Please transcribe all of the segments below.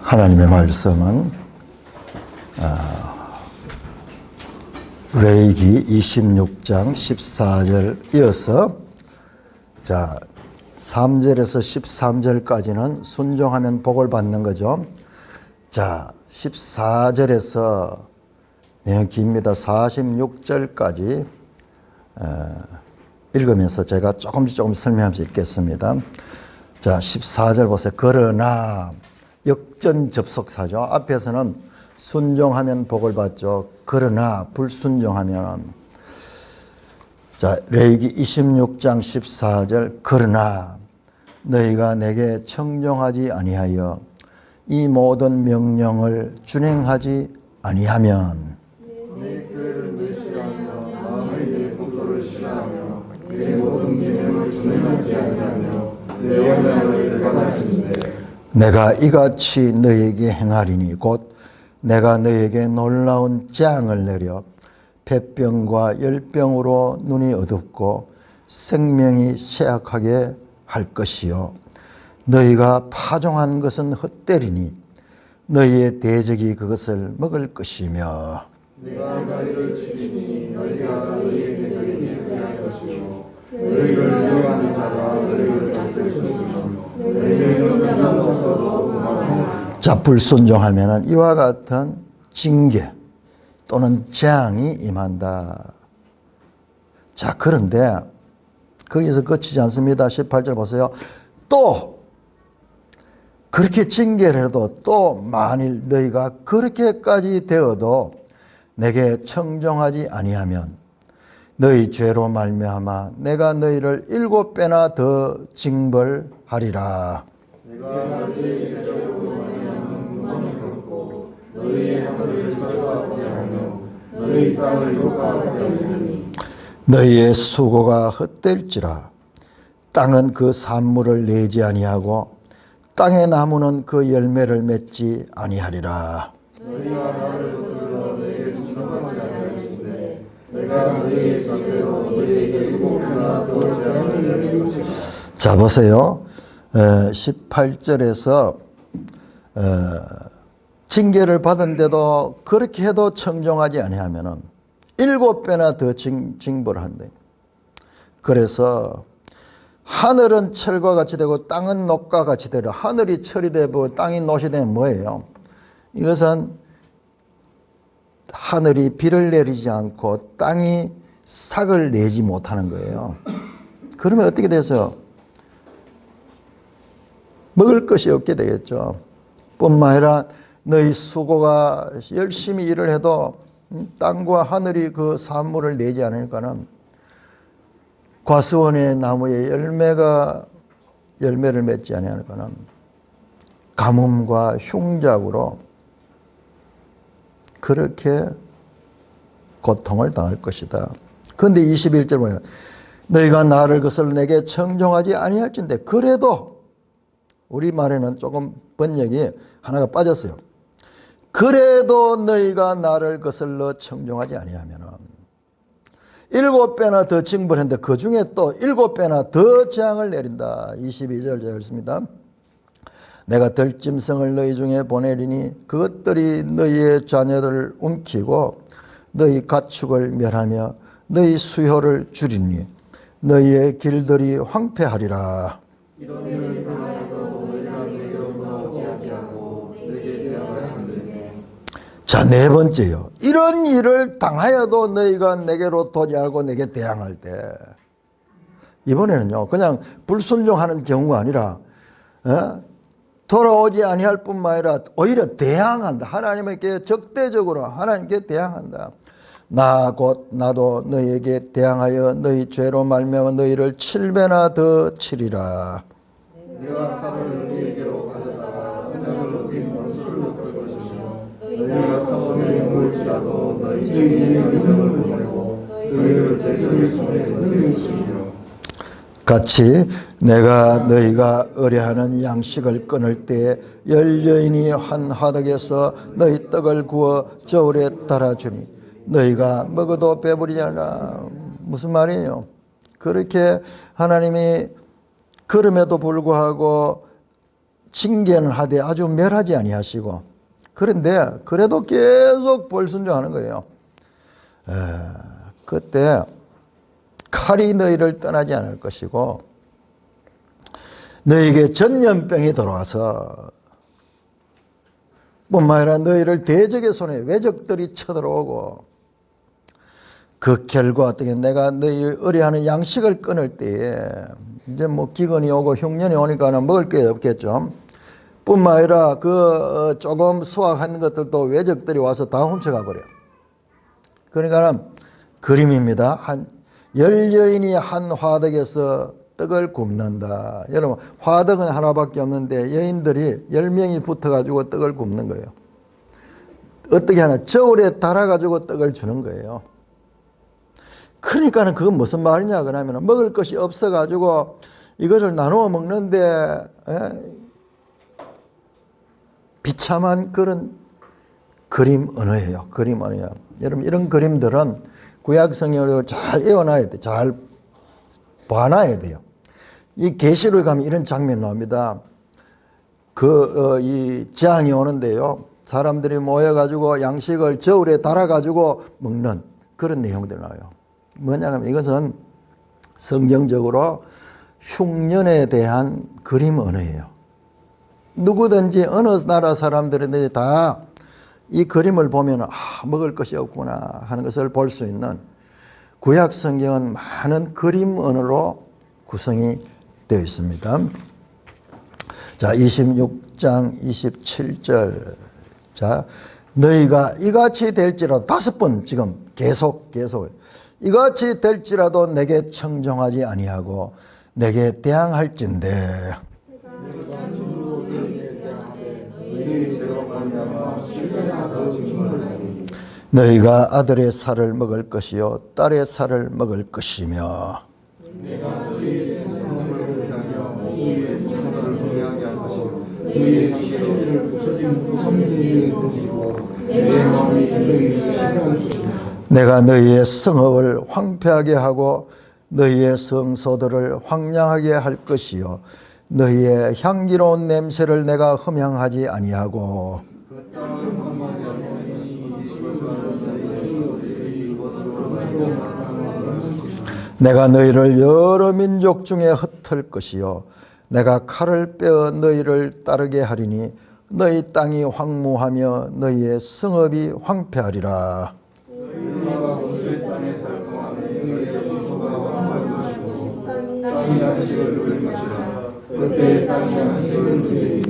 하나님의 말씀은 레위기 26장 14절 이어서 3절에서 13절까지는 순종하면 복을 받는 거죠. 14절에서 내용 깁니다. 46절까지 읽으면서 제가 조금씩 설명할 수 있겠습니다. 14절 보세요. 그러나 역전접속사죠. 앞에서는 순종하면 복을 받죠. 그러나 불순종하면 레위기 26장 14절 그러나 너희가 내게 청종하지 아니하여 이 모든 명령을 준행하지 아니하면 내 교회를 멸시하며 마음에 내 법도를 싫어하며 내 모든 계명을 준행하지 아니하며 내 언약을 배반할진대 내가 이같이 너희에게 행하리니 곧 내가 너희에게 놀라운 재앙을 내려 폐병과 열병으로 눈이 어둡고 생명이 쇠약하게 할 것이요 너희가 파종한 것은 헛되리니 너희의 대적이 그것을 먹을 것이며 내가 너희를 치리니 너희가 너희의 대적에게 대할 것이요 너희를 미워하는 자가 너희를 다스릴 것이며 너희는 전장 없어도 도망하리라. 불순종하면 이와 같은 징계 또는 재앙이 임한다. 그런데 거기서 그치지 않습니다. 18절 보세요. 또 그렇게 징계를 해도 또 만일 너희가 그렇게까지 되어도 내게 청종하지 아니하면 너희 죄로 말미암아 내가 너희를 7배나 더 징벌하리라. 내가 너희의 죄로 말미암아 분노를 걷고 너희의 하늘을 절거하게 하며 너희 땅을 욕하게 하리니 너희의 수고가 헛될지라 땅은 그 산물을 내지 아니하고 땅의 나무는 그 열매를 맺지 아니하리라. 너희가 나를 거슬러 내게 충성하지 아니할진대 내가 너희의 전대로 너희에게 7배나 더 재앙을 내릴 것이다. 보세요. 18절에서 징계를 받은데도 그렇게 해도 청종하지 아니하면은 7배나 더 징벌을 한대. 그래서 하늘은 철과 같이 되고 땅은 녹과 같이 되려. 하늘이 철이 되고 땅이 녹이 되면 뭐예요? 이것은 하늘이 비를 내리지 않고 땅이 삭을 내지 못하는 거예요. 그러면 어떻게 돼서 먹을 것이 없게 되겠죠. 뿐만 아니라 너희 수고가 열심히 일을 해도 땅과 하늘이 그 산물을 내지 않으니까는 과수원의 나무에 열매를 맺지 아니하니까는 가뭄과 흉작으로 그렇게 고통을 당할 것이다. 그런데 21절 뭐예요? 너희가 나를 거슬러 내게 청종하지 아니할진대 그래도 우리말에는 조금 번역이 하나가 빠졌어요. 그래도 너희가 나를 거슬러 청종하지 아니하면은 7배나 더 징벌했는데 그 중에 또 7배나 더 재앙을 내린다. 22절 제가 읽습니다. 내가 들짐승을 너희 중에 보내리니 그것들이 너희의 자녀들을 움키고 너희 가축을 멸하며 너희 수효를 줄이니 너희의 길들이 황폐하리라. 이런 일을 당하여도 너희가 내게로 돌아오지 아니하고 내게 대항을 하는데 네 번째요. 이런 일을 당하여도 너희가 내게로 도지하고 내게 대항할 때 이번에는요 그냥 불순종하는 경우가 아니라 돌아오지 아니할 뿐만 아니라 오히려 대항한다. 하나님께 적대적으로 하나님께 대항한다. 나도 너희에게 대항하여 너희 죄로 말미암아 너희를 7배나 더 치리라. 내가 칼을 너희에게로 가져다가 언약을 어긴 원수를 덮을 것이며 너희가 사원에 영을지라도 너희 중에 영명을 보내고 너희를 대적의 손에 넘길 것이며 같이 내가 너희가 의뢰하는 양식을 끊을 때에 열여인이 한 화덕에서 너희 떡을 구워 저울에 따라주니 너희가 먹어도 배부르지 않아. 무슨 말이에요? 그렇게 하나님이 그럼에도 불구하고 징계는 하되 아주 멸하지 아니하시고, 그런데 그래도 계속 불순종하는 거예요. 그때 칼이 너희를 떠나지 않을 것이고 너희에게 전염병이 들어와서 뿐만 아니라 너희를 대적의 손에 외적들이 쳐들어오고, 그 결과 어떻게 내가 너희 의뢰하는 양식을 끊을 때에 이제 뭐 기근이 오고 흉년이 오니까는 먹을 게 없겠죠. 뿐만 아니라 그 조금 수확한 것들도 외적들이 와서 다 훔쳐가 버려요. 그러니까 그림입니다. 한 10여인이 한 화덕에서 떡을 굽는다. 여러분, 화덕은 하나밖에 없는데 여인들이 10명이 붙어가지고 떡을 굽는 거예요. 어떻게 하나? 저울에 달아가지고 떡을 주는 거예요. 그러니까는 그건 무슨 말이냐 그러면 먹을 것이 없어가지고 이것을 나누어 먹는데 비참한 그런 그림 언어예요. 그림 언어예요. 여러분, 이런 그림들은 구약 성경을 잘 외워놔야 돼. 잘 봐놔야 돼요. 이 계시록에 가면 이런 장면 나옵니다. 이 재앙이 오는데요. 사람들이 모여가지고 양식을 저울에 달아가지고 먹는 그런 내용들 나와요. 뭐냐면 이것은 성경적으로 흉년에 대한 그림 언어예요. 누구든지 어느 나라 사람들인데 다 이 그림을 보면 먹을 것이 없구나 하는 것을 볼 수 있는, 구약 성경은 많은 그림 언어로 구성이 되어 있습니다. 자, 26장 27절. 자, 너희가 이같이 될지라도, 5번 지금 계속 이같이 될지라도 내게 청종하지 아니하고 내게 대항할진대. 너희가 아들의 살을 먹을 것이요 딸의 살을 먹을 것이며 내가 너희의 생성을 위하여 너희의 생사를 분명하게 할 것이요 너희의 시체를 부서진 구성들이 던지고 내 마음이 너희를 시험할 것이며 내가 너희의 성읍을 황폐하게 하고 너희의 성소들을 황량하게 할 것이요 너희의 향기로운 냄새를 내가 흠향하지 아니하고 내가 너희를 여러 민족 중에 흩을 것이요 내가 칼을 빼어 너희를 따르게 하리니 너희 땅이 황무하며 너희의 성읍이 황폐하리라. 너희가 원수의 땅에 살 동안 너희의 영토가 황무할 것이고 땅이 양식을 누릴 것이라. 그때 땅이 양식을 누리리니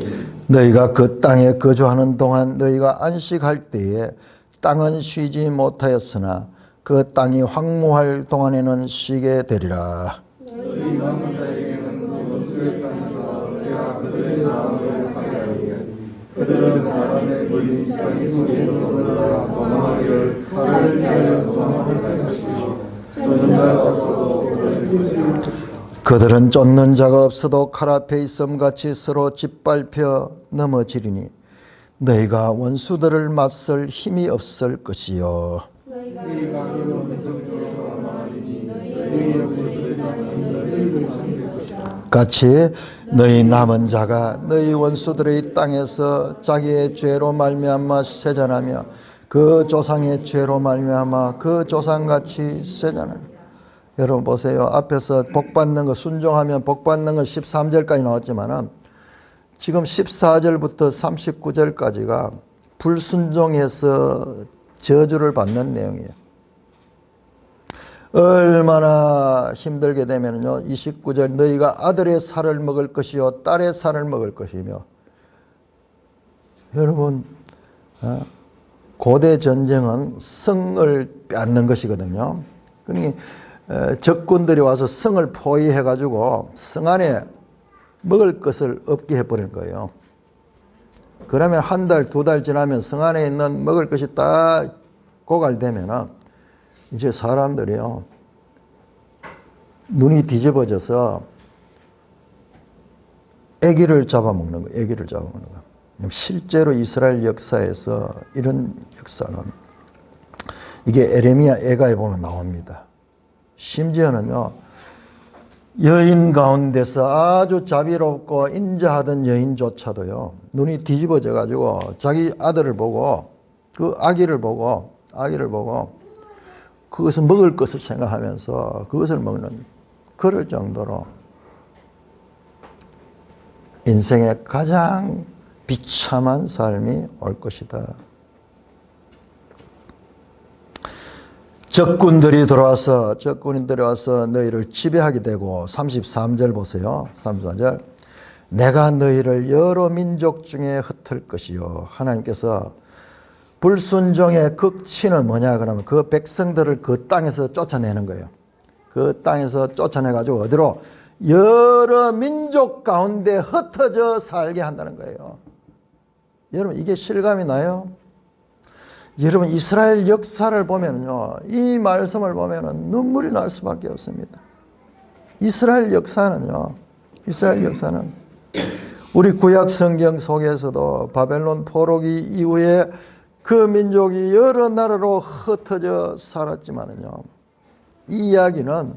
너희가 그 땅에 거주하는 동안 너희가 안식할 때에 땅은 쉬지 못하였으나 그 땅이 황무할 동안에는 쉬게 되리라. 너희 남은 자에게는 원수의 땅에서 내가 그들의 마음을 하게 하리니 그들은 나란에 물린 이상의 소리에 떠들어라 도망하기를 칼을 피하여 도망할 것이며 쫓는 자가 없어도 그들을 쫓을 것이라. 그들은 쫓는 자가 없어도 칼 앞에 있음같이 서로 짓밟혀 넘어지리니 너희가 원수들을 맞설 힘이 없을 것이요 너희가 이런 민족에서 나가리니 너희의 원수들이 너희를 섬길 것이라. 같이 너희 남은 자가 너희 원수들의 땅에서 자기의 죄로 말미암아 세잔하며 그 조상의 죄로 말미암아 그 조상같이 세잔하며. 여러분 보세요. 앞에서 복받는 거 순종하면 복받는 거 13절까지 나왔지만은 지금 14절부터 39절까지가 불순종해서 저주를 받는 내용이에요. 얼마나 힘들게 되면요. 29절 너희가 아들의 살을 먹을 것이요 딸의 살을 먹을 것이며. 여러분 고대 전쟁은 성을 빼앗는 것이거든요. 그러니 적군들이 와서 성을 포위해가지고 성 안에 먹을 것을 없게 해버릴 거예요. 그러면 한 달, 2달 지나면 성 안에 있는 먹을 것이 다 고갈되면 이제 사람들이요. 눈이 뒤집어져서 애기를 잡아먹는 거예요. 애기를 잡아먹는 거예요. 실제로 이스라엘 역사에서 이런 역사가 나옵니다. 이게 에레미야 애가에 보면 나옵니다. 심지어는요. 여인 가운데서 아주 자비롭고 인자하던 여인조차도요, 눈이 뒤집어져 가지고 자기 아들을 보고, 그 아기를 보고 그것을 먹을 것을 생각하면서 그것을 먹는, 그럴 정도로 인생의 가장 비참한 삶이 올 것이다. 적군들이 들어와서 너희를 지배하게 되고, 33절 보세요. 33절. 내가 너희를 여러 민족 중에 흩을 것이요. 하나님께서 불순종의 극치는 뭐냐 그러면 그 백성들을 그 땅에서 쫓아내는 거예요. 그 땅에서 쫓아내가지고 어디로? 여러 민족 가운데 흩어져 살게 한다는 거예요. 여러분, 이게 실감이 나요? 여러분, 이스라엘 역사를 보면요, 이 말씀을 보면은 눈물이 날 수밖에 없습니다. 이스라엘 역사는 우리 구약 성경 속에서도 바벨론 포로기 이후에 그 민족이 여러 나라로 흩어져 살았지만은요, 이 이야기는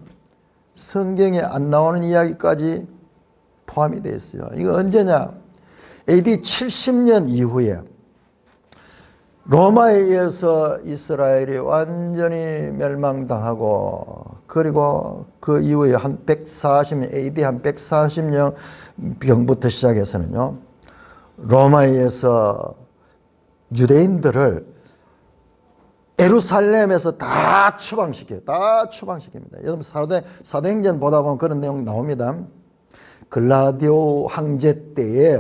성경에 안 나오는 이야기까지 포함이 되어 있어요. 이거 언제냐? AD 70년 이후에 로마에 의해서 이스라엘이 완전히 멸망당하고, 그리고 그 이후에 한 140년, AD 한 140년 병부터 시작해서는요, 로마에 의해서 유대인들을 예루살렘에서 다 추방시켜요. 다 추방시킵니다. 여러분, 사도행전 보다 보면 그런 내용 나옵니다. 글라디오 황제 때에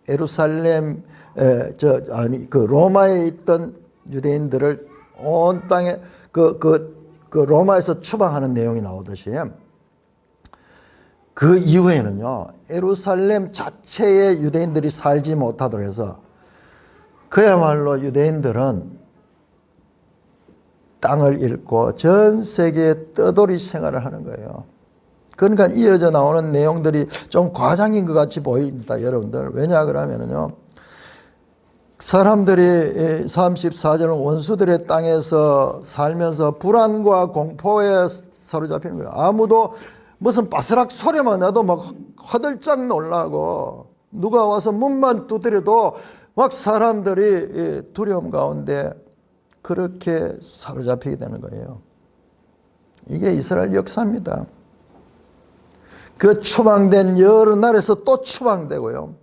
예루살렘, 그 로마에 있던 유대인들을 온 땅에 그 로마에서 추방하는 내용이 나오듯이, 그 이후에는요, 예루살렘 자체에 유대인들이 살지 못하도록 해서 그야말로 유대인들은 땅을 잃고 전 세계에 떠돌이 생활을 하는 거예요. 그러니까 이어져 나오는 내용들이 좀 과장인 것 같이 보입니다, 여러분들. 왜냐 그러면은요, 사람들이 34절은 원수들의 땅에서 살면서 불안과 공포에 사로잡히는 거예요. 아무도 무슨 바스락 소리만 나도 막 화들짝 놀라고, 누가 와서 문만 두드려도 막 사람들이 두려움 가운데 그렇게 사로잡히게 되는 거예요. 이게 이스라엘 역사입니다. 그 추방된 여러 나라에서 또 추방되고요.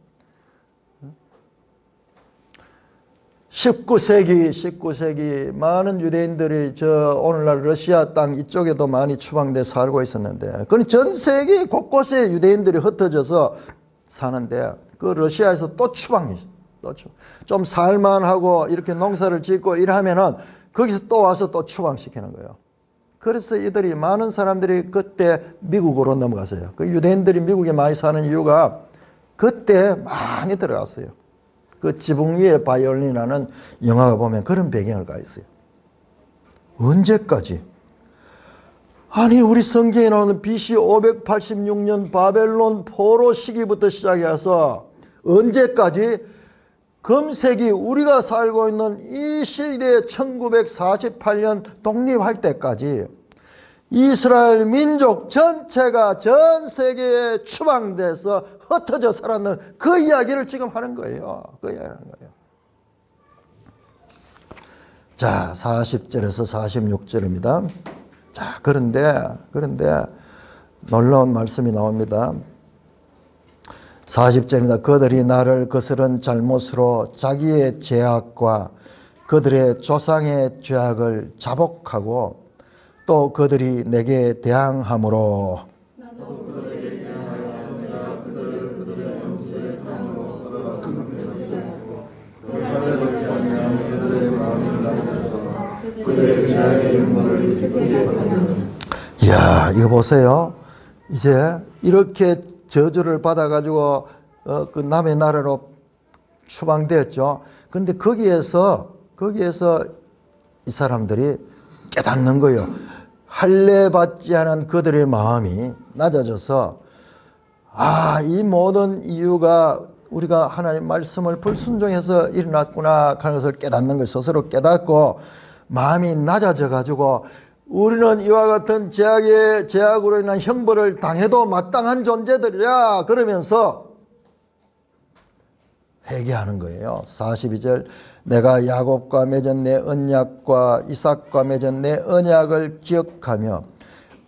19세기 많은 유대인들이 오늘날 러시아 땅 이쪽에도 많이 추방돼 살고 있었는데, 그건 전 세계 곳곳에 유대인들이 흩어져서 사는데, 그 러시아에서 또 추방이, 좀 살만하고 이렇게 농사를 짓고 이러면은 거기서 또 와서 또 추방시키는 거예요. 그래서 이들이, 많은 사람들이 그때 미국으로 넘어갔어요. 그 유대인들이 미국에 많이 사는 이유가 그때 많이 들어갔어요. 그 지붕 위에 바이올린이라는 영화가 보면 그런 배경을 가 있어요. 언제까지? 아니, 우리 성경에 나오는 BC 586년 바벨론 포로 시기부터 시작해서 언제까지? 금세기 우리가 살고 있는 이 시대에 1948년 독립할 때까지 이스라엘 민족 전체가 전 세계에 추방돼서 흩어져 살았는 그 이야기를 지금 하는 거예요. 그 이야기를 하는 거예요. 자, 40절에서 46절입니다. 자, 그런데 놀라운 말씀이 나옵니다. 40절입니다. 그들이 나를 거스른 잘못으로 자기의 죄악과 그들의 조상의 죄악을 자복하고, 또 그들이 내게 대항함으로 이야, 이거 보세요. 이제 이렇게 저주를 받아가지고 그 남의 나라로 추방되었죠. 근데 거기에서 이 사람들이 깨닫는 거예요. 할례받지 않은 그들의 마음이 낮아져서, 이 모든 이유가 우리가 하나님 말씀을 불순종해서 일어났구나 하는 것을 깨닫는 거예요. 스스로 깨닫고 마음이 낮아져 가지고 우리는 이와 같은 제약으로 인한 형벌을 당해도 마땅한 존재들이야 그러면서 회개하는 거예요. 42절 내가 야곱과 맺은 내 언약과 이삭과 맺은 내 언약을 기억하며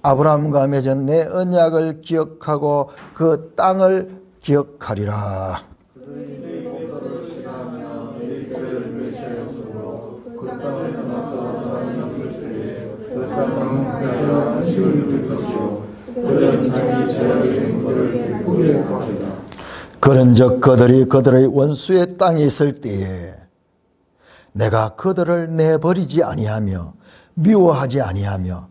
아브라함과 맺은 내 언약을 기억하고 그 땅을 기억하리라. 그들이 목도를 싫어하며 너희 죄를 멸시하였으므로 그 땅을 떠나서 사람이 없을 때에 그 땅은 하여 안식을 누릴 것이요 그들은 자기 죄악의 행보를 기쁘게 행하리라. 그런즉 그들의 원수의 땅에 있을 때에 내가 그들을 내버리지 아니하며 미워하지 아니하며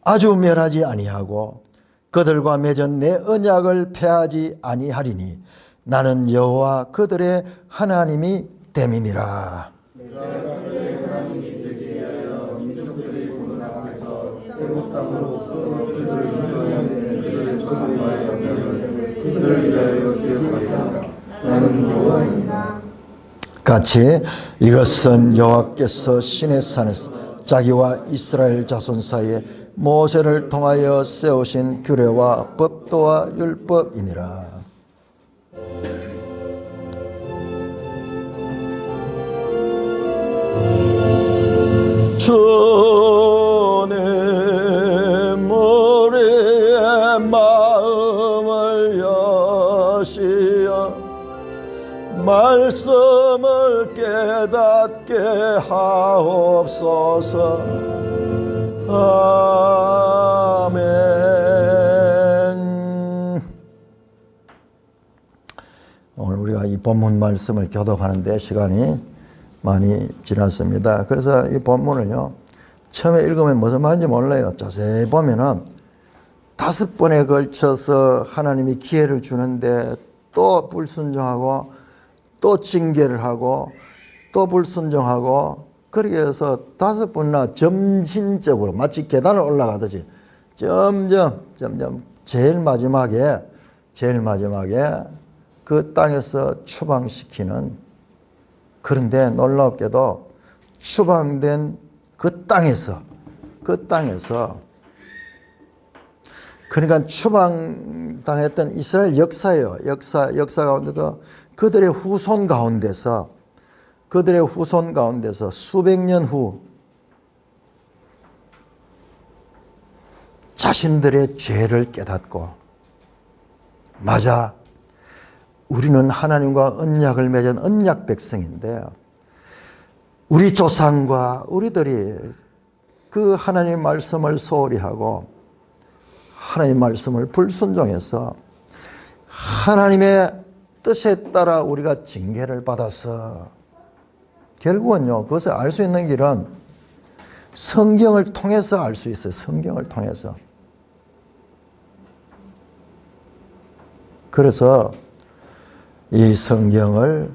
아주 멸하지 아니하고 그들과 맺은 내 언약을 폐하지 아니하리니 나는 여호와 그들의 하나님이 됨이니라. 내가 그들의 하나님이 되게 하여 민족들이 보는 앞에서 애굽 땅으로 그들을 인도하여 낸 그들의 조상과의 언약을 그들을 위하여 기억하리라. 나는 여호와이니라. 같이 이것은 여호와께서 시내 산에서 자기와 이스라엘 자손 사이에 모세를 통하여 세우신 규례와 법도와 율법이니라. 주님 우리의 마음을 여시어 말씀을 깨닫게 하옵소서. 아멘. 오늘 우리가 이 본문 말씀을 교독하는데 시간이 많이 지났습니다. 그래서 이 본문을요, 처음에 읽으면 무슨 말인지 몰라요. 자세히 보면은 5번에 걸쳐서 하나님이 기회를 주는데 또 불순종하고 또 징계를 하고 또 불순종하고 그렇게 해서 5번이나 점진적으로 마치 계단을 올라가듯이 점점 제일 마지막에 그 땅에서 추방시키는, 그런데 놀랍게도 추방된 그 땅에서 그러니까 추방당했던 이스라엘 역사예요. 역사 가운데도 그들의 후손 가운데서 수백 년 후 자신들의 죄를 깨닫고, 맞아, 우리는 하나님과 언약을 맺은 언약 백성인데 우리 조상과 우리들이 그 하나님 말씀을 소홀히 하고 하나님 말씀을 불순종해서 하나님의 뜻에 따라 우리가 징계를 받아서, 결국은요, 그것을 알 수 있는 길은 성경을 통해서 알 수 있어요. 성경을 통해서. 그래서 이 성경을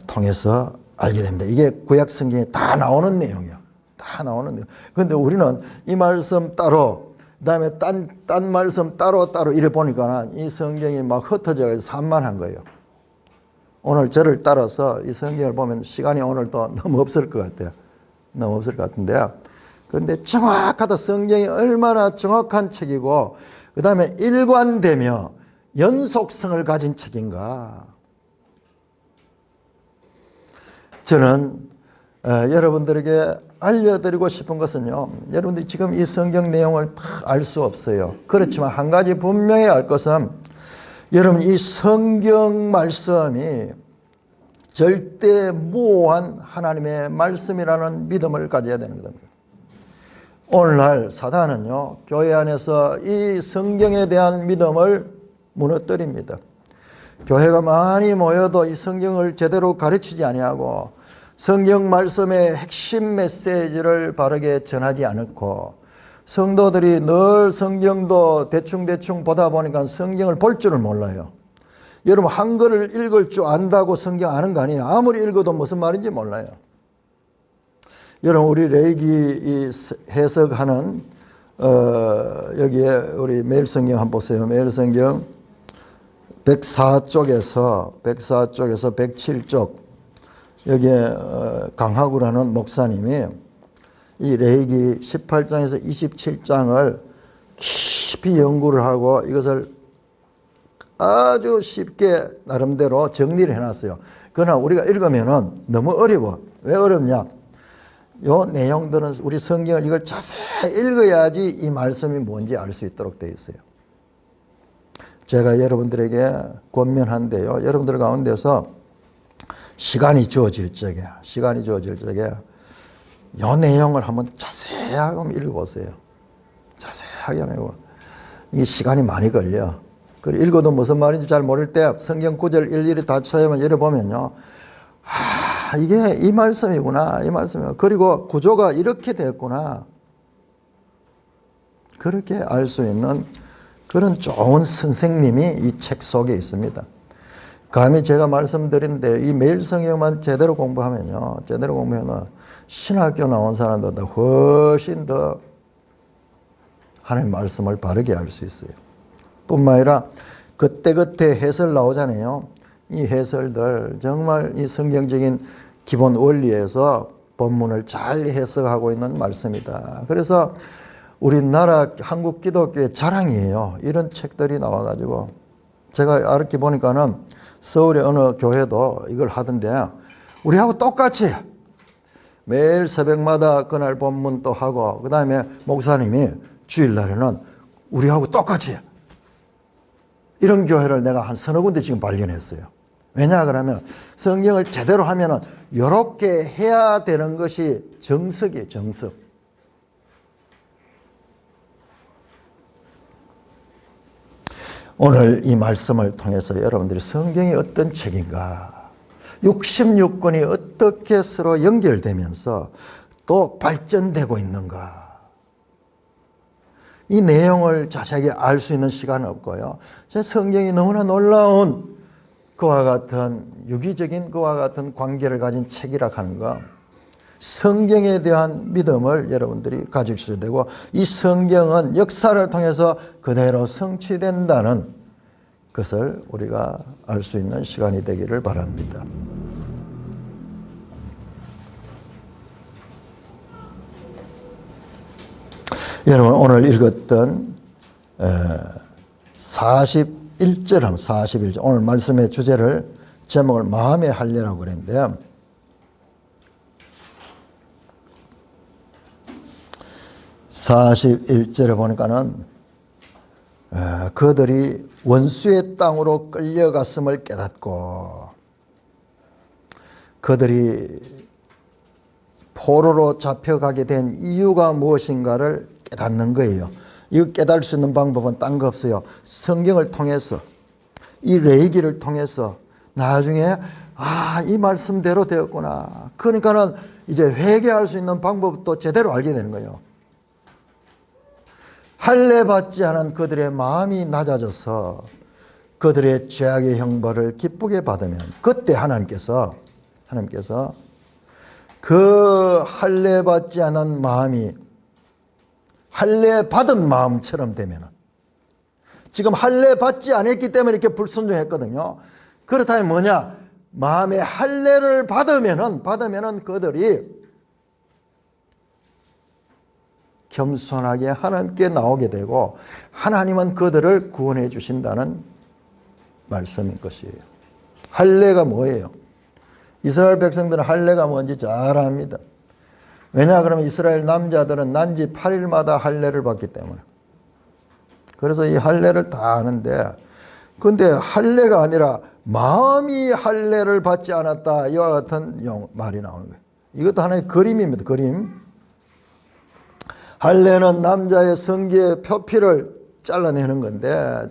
통해서 알게 됩니다. 이게 구약 성경에 다 나오는 내용이에요. 다 나오는 내용. 그런데 우리는 이 말씀 따로, 그다음에 딴 말씀 따로 이래 보니까 이 성경이 막 흩어져 산만한 거예요. 오늘 저를 따라서 이 성경을 보면 시간이 오늘도 너무 없을 것 같아요. 너무 없을 것 같은데요. 그런데 정확하다. 성경이 얼마나 정확한 책이고 그 다음에 일관되며 연속성을 가진 책인가. 저는 여러분들에게 알려드리고 싶은 것은요, 여러분들이 지금 이 성경 내용을 다 알 수 없어요. 그렇지만 한 가지 분명히 알 것은, 여러분 이 성경 말씀이 절대 무오한 하나님의 말씀이라는 믿음을 가져야 되는 겁니다. 오늘날 사단은요, 교회 안에서 이 성경에 대한 믿음을 무너뜨립니다. 교회가 많이 모여도 이 성경을 제대로 가르치지 아니하고 성경 말씀의 핵심 메시지를 바르게 전하지 않고, 성도들이 늘 성경도 대충 보다 보니까 성경을 볼 줄을 몰라요. 여러분 한글을 읽을 줄 안다고 성경 아는 거 아니에요. 아무리 읽어도 무슨 말인지 몰라요. 여러분 우리 레이기 해석하는 여기에 우리 매일 성경 한번 보세요. 매일 성경 104쪽에서 107쪽 여기에 강하구라는 목사님이 이 레위기 18장에서 27장을 깊이 연구를 하고 이것을 아주 쉽게 나름대로 정리를 해놨어요. 그러나 우리가 읽으면은 너무 어려워. 왜 어렵냐? 요 내용들은 우리 성경을 이걸 자세히 읽어야지 이 말씀이 뭔지 알 수 있도록 되어 있어요. 제가 여러분들에게 권면한데요. 여러분들 가운데서 시간이 주어질 적에 요 내용을 한번 자세하게 읽어보세요. 자세하게 한번 읽어. 이게 시간이 많이 걸려. 그리고 읽어도 무슨 말인지 잘 모를 때 성경 구절 일일이 다 찾아보면 열어보면요. 이게 이 말씀이구나. 이 말씀이구나. 그리고 구조가 이렇게 됐구나. 그렇게 알 수 있는 그런 좋은 선생님이 이 책 속에 있습니다. 감히 제가 말씀드린데 이 매일 성경만 제대로 공부하면요. 신학교 나온 사람보다 훨씬 더 하나님의 말씀을 바르게 알 수 있어요. 뿐만 아니라 그때그때 해설 나오잖아요. 이 해설들 정말 이 성경적인 기본 원리에서 본문을 잘 해석하고 있는 말씀이다. 그래서 우리나라 한국 기독교의 자랑이에요. 이런 책들이 나와가지고 제가 이렇게 보니까는 서울의 어느 교회도 이걸 하던데 우리하고 똑같이 매일 새벽마다 그날 본문 또 하고 그 다음에 목사님이 주일날에는 우리하고 똑같이 이런 교회를 내가 한 서너 군데 지금 발견했어요. 왜냐 그러면 성경을 제대로 하면은 이렇게 해야 되는 것이 정석이에요. 정석. 오늘 이 말씀을 통해서 여러분들이 성경이 어떤 책인가 66권이 어떻게 서로 연결되면서 또 발전되고 있는가 이 내용을 자세하게 알 수 있는 시간은 없고요. 성경이 너무나 놀라운 그와 같은 유기적인 그와 같은 관계를 가진 책이라 하는 거 성경에 대한 믿음을 여러분들이 가질 수 되고 이 성경은 역사를 통해서 그대로 성취된다는 것을 우리가 알 수 있는 시간이 되기를 바랍니다. 여러분 오늘 읽었던 41절 41절 오늘 말씀의 주제를 제목을 마음의 할례라고 그랬는데요. 41절에 보니까는 그들이 원수의 땅으로 끌려갔음을 깨닫고 그들이 포로로 잡혀가게 된 이유가 무엇인가를 깨닫는 거예요. 이거 깨달을 수 있는 방법은 딴 거 없어요. 성경을 통해서 이 레위기를 통해서 나중에 이 말씀대로 되었구나. 그러니까는 이제 회개할 수 있는 방법도 제대로 알게 되는 거예요. 할례 받지 않은 그들의 마음이 낮아져서 그들의 죄악의 형벌을 기쁘게 받으면 그때 하나님께서 그 할례 받지 않은 마음이 할례 받은 마음처럼 되면 지금 할례 받지 않았기 때문에 이렇게 불순종했거든요. 그렇다면 뭐냐? 마음의 할례를 받으면은 그들이 겸손하게 하나님께 나오게 되고 하나님은 그들을 구원해 주신다는 말씀인 것이에요. 할례가 뭐예요? 이스라엘 백성들은 할례가 뭔지 잘 압니다. 왜냐 그러면 이스라엘 남자들은 난지 8일마다 할례를 받기 때문에 그래서 이 할례를 다 아는데 근데 할례가 아니라 마음이 할례를 받지 않았다 이와 같은 말이 나오는 거예요. 이것도 하나의 그림입니다. 그림. 할례는 남자의 성기의 표피를 잘라내는 건데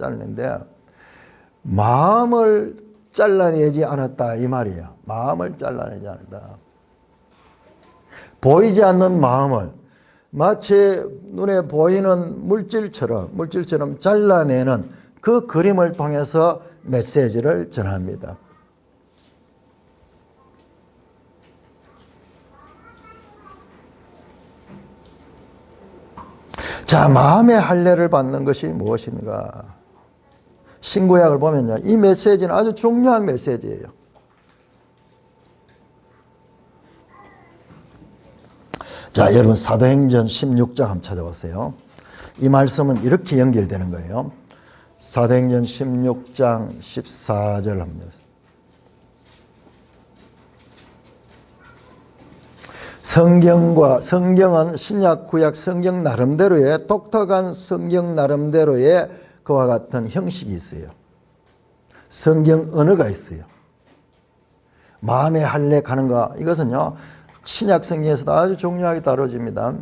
마음을 잘라내지 않았다 이 말이에요. 마음을 잘라내지 않았다. 보이지 않는 마음을 마치 눈에 보이는 물질처럼 잘라내는 그 그림을 통해서 메시지를 전합니다. 자, 마음의 할례를 받는 것이 무엇인가? 신구약을 보면요. 이 메시지는 아주 중요한 메시지예요. 자, 여러분 사도행전 16장 한번 찾아보세요. 이 말씀은 이렇게 연결되는 거예요. 사도행전 16장 14절 합니다. 성경은 신약 구약 성경 나름대로의 독특한 성경 나름대로의 그와 같은 형식이 있어요. 성경 언어가 있어요. 마음의 할례 가는 거, 이것은요 신약 성경에서도 아주 중요하게 다뤄집니다.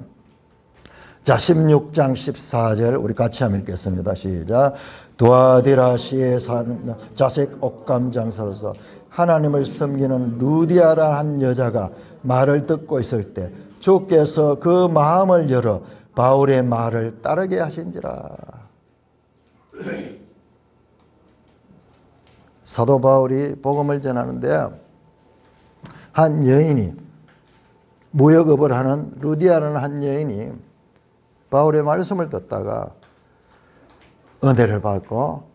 자, 16장 14절 우리 같이 한번 읽겠습니다. 시작. 두아디라시에 사는 자색 옥감 장사로서 하나님을 섬기는 루디아라 한 여자가 말을 듣고 있을 때 주께서 그 마음을 열어 바울의 말을 따르게 하신지라. 사도 바울이 복음을 전하는데 한 여인이, 무역업을 하는 루디아라는 한 여인이 바울의 말씀을 듣다가 은혜를 받고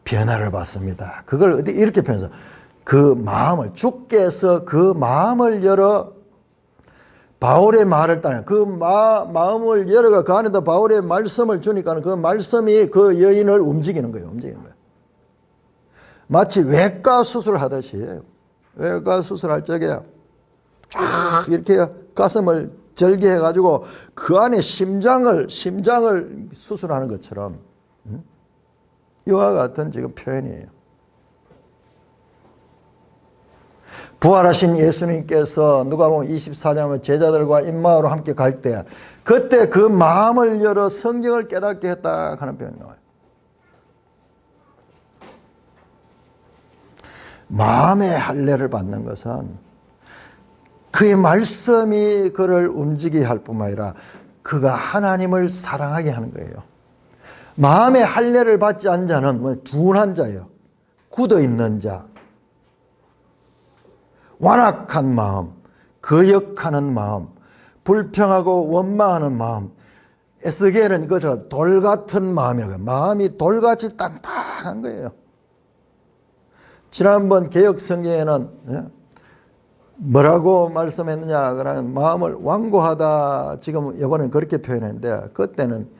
변화를 받습니다. 그걸 이렇게 표현해서 그 마음을, 주께서 그 마음을 열어 바울의 말을 따르는, 그 마음을 열어가 그 안에다 바울의 말씀을 주니까 그 말씀이 그 여인을 움직이는 거예요. 움직이는 거예요. 마치 외과 수술하듯이, 외과 수술할 적에 쫙 이렇게 가슴을 절개해가지고 그 안에 심장을 수술하는 것처럼, 이와 같은 지금 표현이에요. 부활하신 예수님께서 누가복음 24장에 제자들과 임마오로 함께 갈 때 그때 그 마음을 열어 성경을 깨닫게 했다 하는 표현이 나와요. 마음의 할례를 받는 것은 그의 말씀이 그를 움직이게 할 뿐만 아니라 그가 하나님을 사랑하게 하는 거예요. 마음의 할례를 받지 않은 자는 둔한 자예요. 굳어있는 자, 완악한 마음, 거역하는 마음, 불평하고 원망하는 마음, 에스겔은 이것을 돌 같은 마음이라고 해요. 마음이 돌같이 땅땅한 거예요. 지난번 개혁성경에는 뭐라고 말씀했느냐 그러면 마음을 완고하다, 지금 이번엔 그렇게 표현했는데 그때는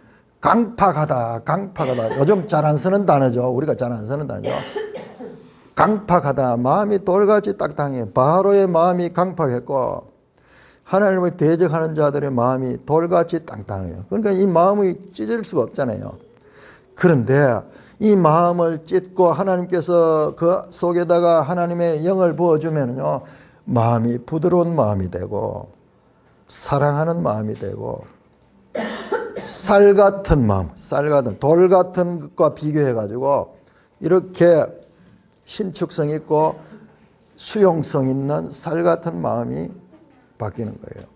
강팍하다. 요즘 잘 안 쓰는 단어죠. 우리가 잘 안 쓰는 단어죠. 강팍하다. 마음이 돌같이 딱딱해. 바로의 마음이 강팍했고 하나님을 대적하는 자들의 마음이 돌같이 땅땅해요. 그러니까 이 마음이 찢을 수가 없잖아요. 그런데 이 마음을 찢고 하나님께서 그 속에다가 하나님의 영을 부어주면요, 마음이 부드러운 마음이 되고 사랑하는 마음이 되고 쌀 같은 마음, 돌 같은 것과 비교해 가지고 이렇게 신축성 있고 수용성 있는 쌀 같은 마음이 바뀌는 거예요.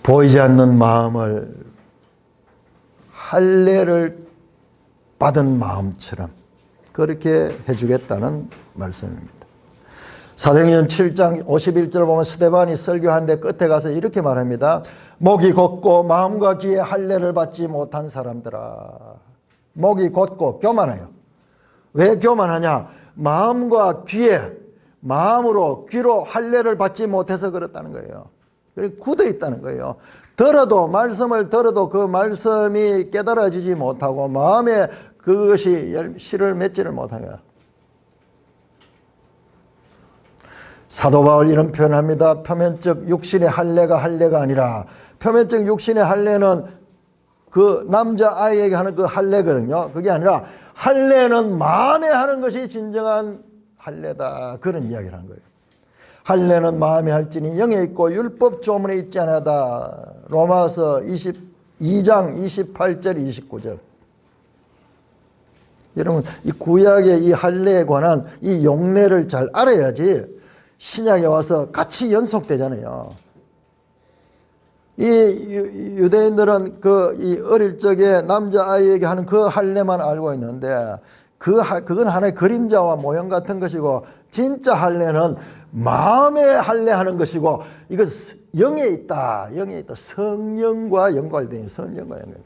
보이지 않는 마음을 할례를 받은 마음처럼 그렇게 해주겠다는 말씀입니다. 사도행전 7장 51절 보면 스데반이 설교하는데 끝에 가서 이렇게 말합니다. 목이 곧고 마음과 귀에 할례를 받지 못한 사람들아. 목이 곧고 교만해요. 왜 교만하냐? 마음과 귀에, 마음으로 귀로 할례를 받지 못해서 그렇다는 거예요. 그리고 굳어 있다는 거예요. 말씀을 들어도 그 말씀이 깨달아지지 못하고 마음에 그것이 실을 맺지를 못하는 거예요. 사도 바울 이런 표현합니다. 표면적 육신의 할례가 아니라, 표면적 육신의 할례는 그 남자아이에게 하는 그 할례거든요. 그게 아니라 할례는 마음에 하는 것이 진정한 할례다. 그런 이야기를 하는 거예요. 할례는 마음에 할지니 영에 있고 율법 조문에 있지 않아다. 로마서 22장 28절 29절. 여러분, 이 구약의 이 할례에 관한 이 용례를 잘 알아야지 신약에 와서 같이 연속되잖아요. 이 유대인들은 이 어릴 적에 남자아이에게 하는 그 할례만 알고 있는데 그건 하나의 그림자와 모형 같은 것이고, 진짜 할례는 마음에 할례하는 것이고, 이것 영에 있다. 성령과 연관된, 성령과 연관된.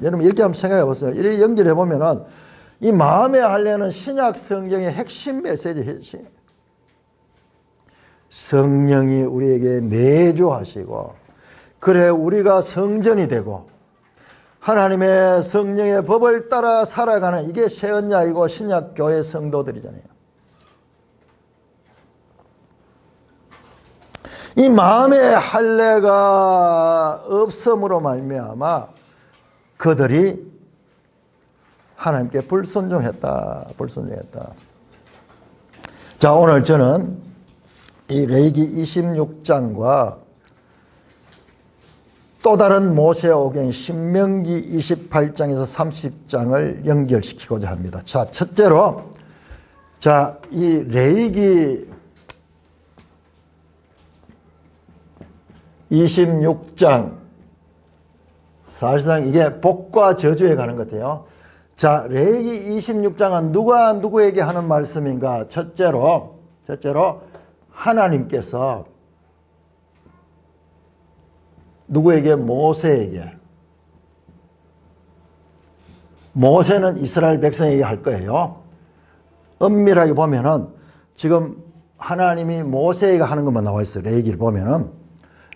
여러분 이렇게 한번 생각해 보세요. 이렇게 연결해 보면은 이 마음의 할례는 신약 성경의 핵심 메시지예요. 성령이 우리에게 내주하시고 그래 우리가 성전이 되고 하나님의 성령의 법을 따라 살아가는 이게 새 언약이고 신약 교회 성도들이잖아요. 이 마음의 할례가 없음으로 말미암아 그들이 하나님께 불순종했다. 자, 오늘 저는 이 레위기 26장과 또 다른 모세 오경 신명기 28장에서 30장을 연결시키고자 합니다. 자, 첫째로 이 레위기 26장 사실상 이게 복과 저주에 가는 것 같아요. 자, 레위기 26장은 누가 누구에게 하는 말씀인가? 첫째로 하나님께서 누구에게? 모세에게. 모세는 이스라엘 백성에게 할 거예요. 엄밀하게 보면은 지금 하나님이 모세에게 하는 것만 나와 있어요. 레위기를 보면은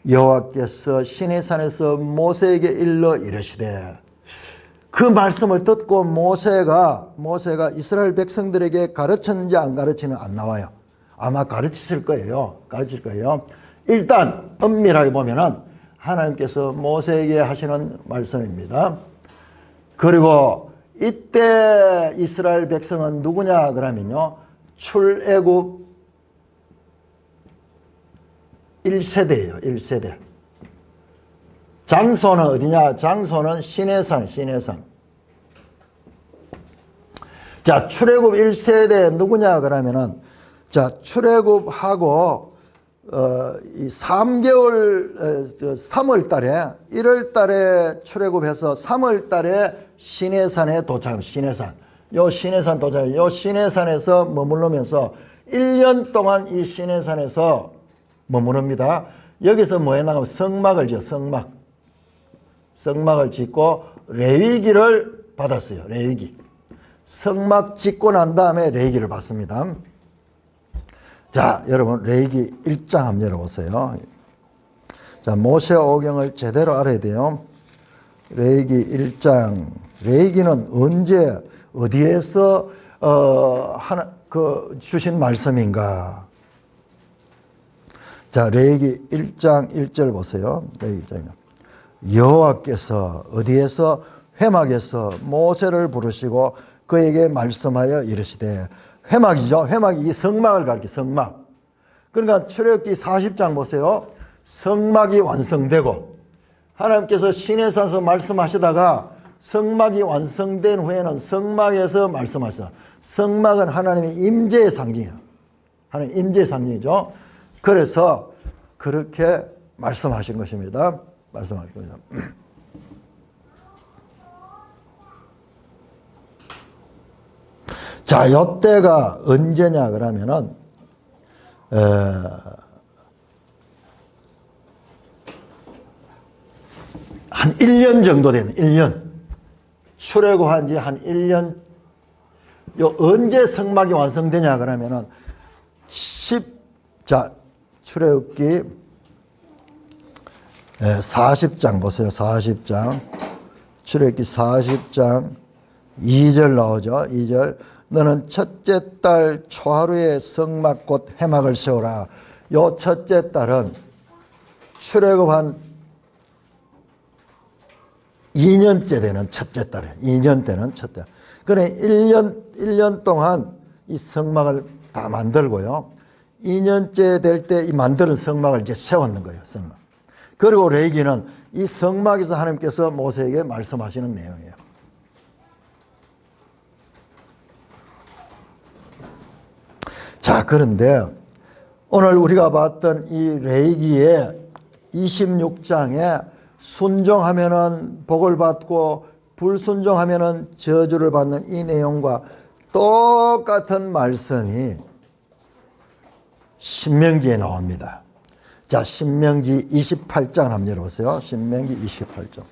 여호와께서 시내산에서 모세에게 일러 이르시되, 그 말씀을 듣고 모세가 이스라엘 백성들에게 가르쳤는지 안 가르치는지 안 나와요. 아마 가르칠 거예요. 일단 엄밀하게 보면은 하나님께서 모세에게 하시는 말씀입니다. 그리고 이때 이스라엘 백성은 누구냐 그러면요, 출애굽 1세대예요. 1세대. 장소는 어디냐? 장소는 시내산. 자, 출애굽 1세대 누구냐 그러면은, 자, 출애굽하고 이 3개월 3월 달에 1월 달에 출애굽해서 3월 달에 시내산에 도착합니다. 시내산. 요 시내산에서 머무르면서 1년 동안 이 시내산에서 머무릅니다. 여기서 뭐 해나가면 성막을 지어. 성막을 짓고 레위기를 받았어요. 레위기. 성막 짓고 난 다음에 레위기를 받습니다. 자, 여러분 레위기 1장 한번 열어보세요. 자, 모세 오경을 제대로 알아야 돼요. 레위기 1장. 레위기는 언제 어디에서 주신 말씀인가? 자, 레위기 1장 1절 보세요. 레위기 1장. 여호와께서 어디에서? 회막에서 모세를 부르시고 그에게 말씀하여 이르시되. 회막이죠. 회막이 이 성막을 가리켜. 성막. 그러니까 출애굽기 40장 보세요. 성막이 완성되고 하나님께서 시내산에서 말씀하시다가 성막이 완성된 후에는 성막에서 말씀하셔. 성막은 하나님의 임재의 상징이에요. 하나님 임재의 상징이죠. 그래서 그렇게 말씀하신 것입니다. 말씀하신 겁니다. 자, 요때가 언제냐 그러면은 한 1년 정도 되는, 1년. 출애굽한 지 한 1년. 요 언제 성막이 완성되냐 그러면은 자, 출애굽기 40장 보세요. 40장. 출애굽기 40장 2절 나오죠. 2절. 너는 첫째 달 초하루에 성막 곧 회막을 세우라. 요 첫째 달은 출애굽한 2년째 되는 첫째 달이에요. 2년 되는 첫째. 그래 1년 동안 이 성막을 다 만들고요. 2년째 될 때 이 만드는 성막을 이제 세웠는 거예요. 성막. 그리고 레위기는 이 성막에서 하나님께서 모세에게 말씀하시는 내용이에요. 자, 그런데 오늘 우리가 봤던 이 레위기의 26장에 순종하면은 복을 받고 불순종하면은 저주를 받는 이 내용과 똑같은 말씀이 신명기에 나옵니다. 자, 신명기 28장 한번 열어보세요. 신명기 28장.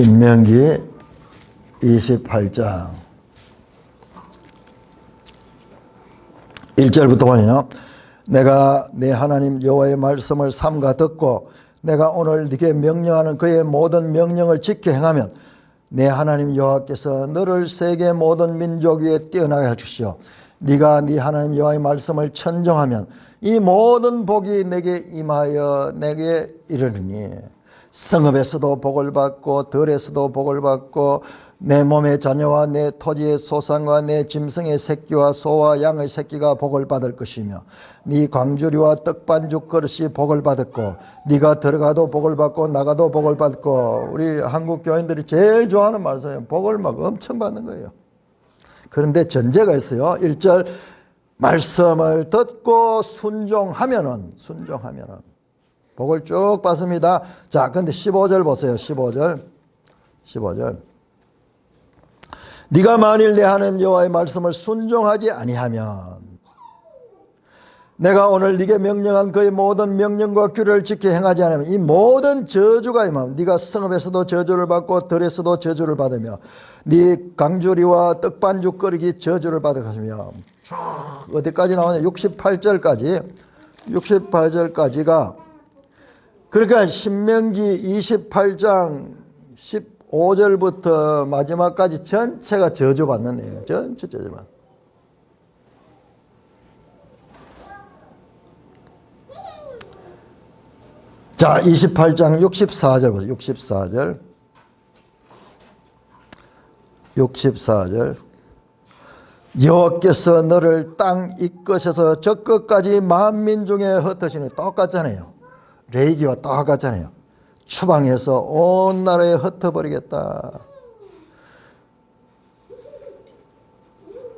신명기 28장 1절부터 보면요. 내가 내 하나님 여호와의 말씀을 삼가 듣고 내가 오늘 네게 명령하는 그의 모든 명령을 지켜 행하면 내 하나님 여호와께서 너를 세계 모든 민족 위에 뛰어나게 해주시오. 네가 네 하나님 여호와의 말씀을 천정하면 이 모든 복이 내게 임하여 내게 이르리니 성읍에서도 복을 받고 들에서도 복을 받고 내 몸의 자녀와 내 토지의 소산과 내 짐승의 새끼와 소와 양의 새끼가 복을 받을 것이며 네 광주리와 떡반죽 그릇이 복을 받았고 네가 들어가도 복을 받고 나가도 복을 받고 우리 한국 교인들이 제일 좋아하는 말씀이에요. 복을 막 엄청 받는 거예요. 그런데 전제가 있어요. 1절 말씀을 듣고 순종하면은 복을 쭉 받습니다. 자, 근데 15절 보세요. 15절. 네가 만일 내 하나님 여호와의 말씀을 순종하지 아니하면 내가 오늘 네게 명령한 그의 모든 명령과 규례를 지켜 행하지 않으면 이 모든 저주가 임하면 네가 성읍에서도 저주를 받고 들에서도 저주를 받으며 네 강주리와 떡반죽 끓이기 저주를 받을 것이며 쭉 어디까지 나오냐 68절까지가 그러니까 신명기 28장 15절부터 마지막까지 전체가 저주받는 내용이에요. 전체 저주받는. 자, 28장 64절 보세요. 64절. 여호와께서 너를 땅 이 끝에서 저 끝까지 만민 중에 흩으시는 똑같잖아요. 레위기와 똑같잖아요. 추방해서 온 나라에 흩어버리겠다.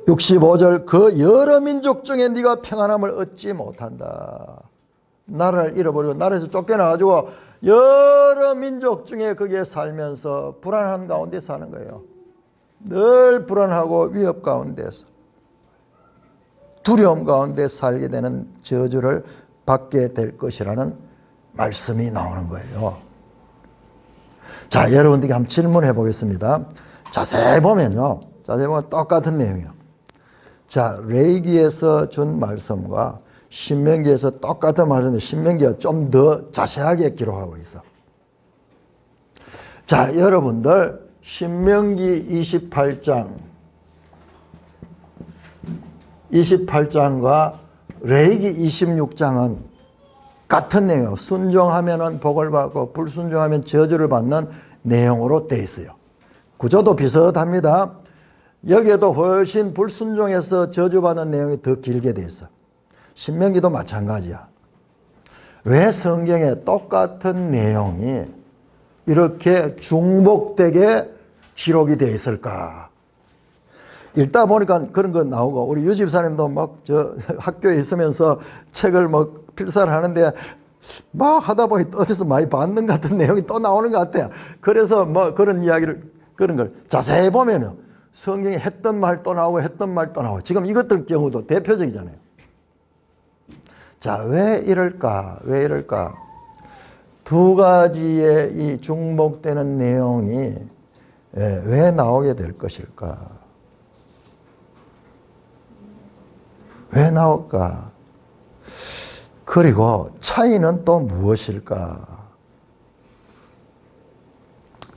65절 그 여러 민족 중에 네가 평안함을 얻지 못한다. 나라를 잃어버리고 나라에서 쫓겨나가지고 여러 민족 중에 거기에 살면서 불안한 가운데 사는 거예요. 늘 불안하고 위협 가운데서 두려움 가운데 살게 되는 저주를 받게 될 것이라는 말씀이 나오는 거예요. 자, 여러분들께 한번 질문해 보겠습니다. 자세히 보면 똑같은 내용이에요. 자, 레위기에서 준 말씀과 신명기에서 똑같은 말씀인데 신명기가 좀 더 자세하게 기록하고 있어. 자, 여러분들 신명기 28장과 레위기 26장은 같은 내용, 순종하면 복을 받고 불순종하면 저주를 받는 내용으로 되어 있어요. 구조도 비슷합니다. 여기에도 훨씬 불순종해서 저주받는 내용이 더 길게 되어 있어. 신명기도 마찬가지야. 왜 성경에 똑같은 내용이 이렇게 중복되게 기록이 되어 있을까? 읽다 보니까 그런 거 나오고, 우리 유 집사님도 막 학교에 있으면서 책을 막 필사를 하는데 막 하다 보니 어디서 많이 봤는 같은 내용이 또 나오는 것 같아요. 그래서 뭐 그런 이야기를, 그런 걸 자세히 보면은 성경에 했던 말 또 나오고 했던 말 또 나오고, 지금 이것들 경우도 대표적이잖아요. 자, 왜 이럴까? 두 가지의 이 중복되는 내용이 왜 나오게 될 것일까? 왜 나올까? 그리고 차이는 또 무엇일까?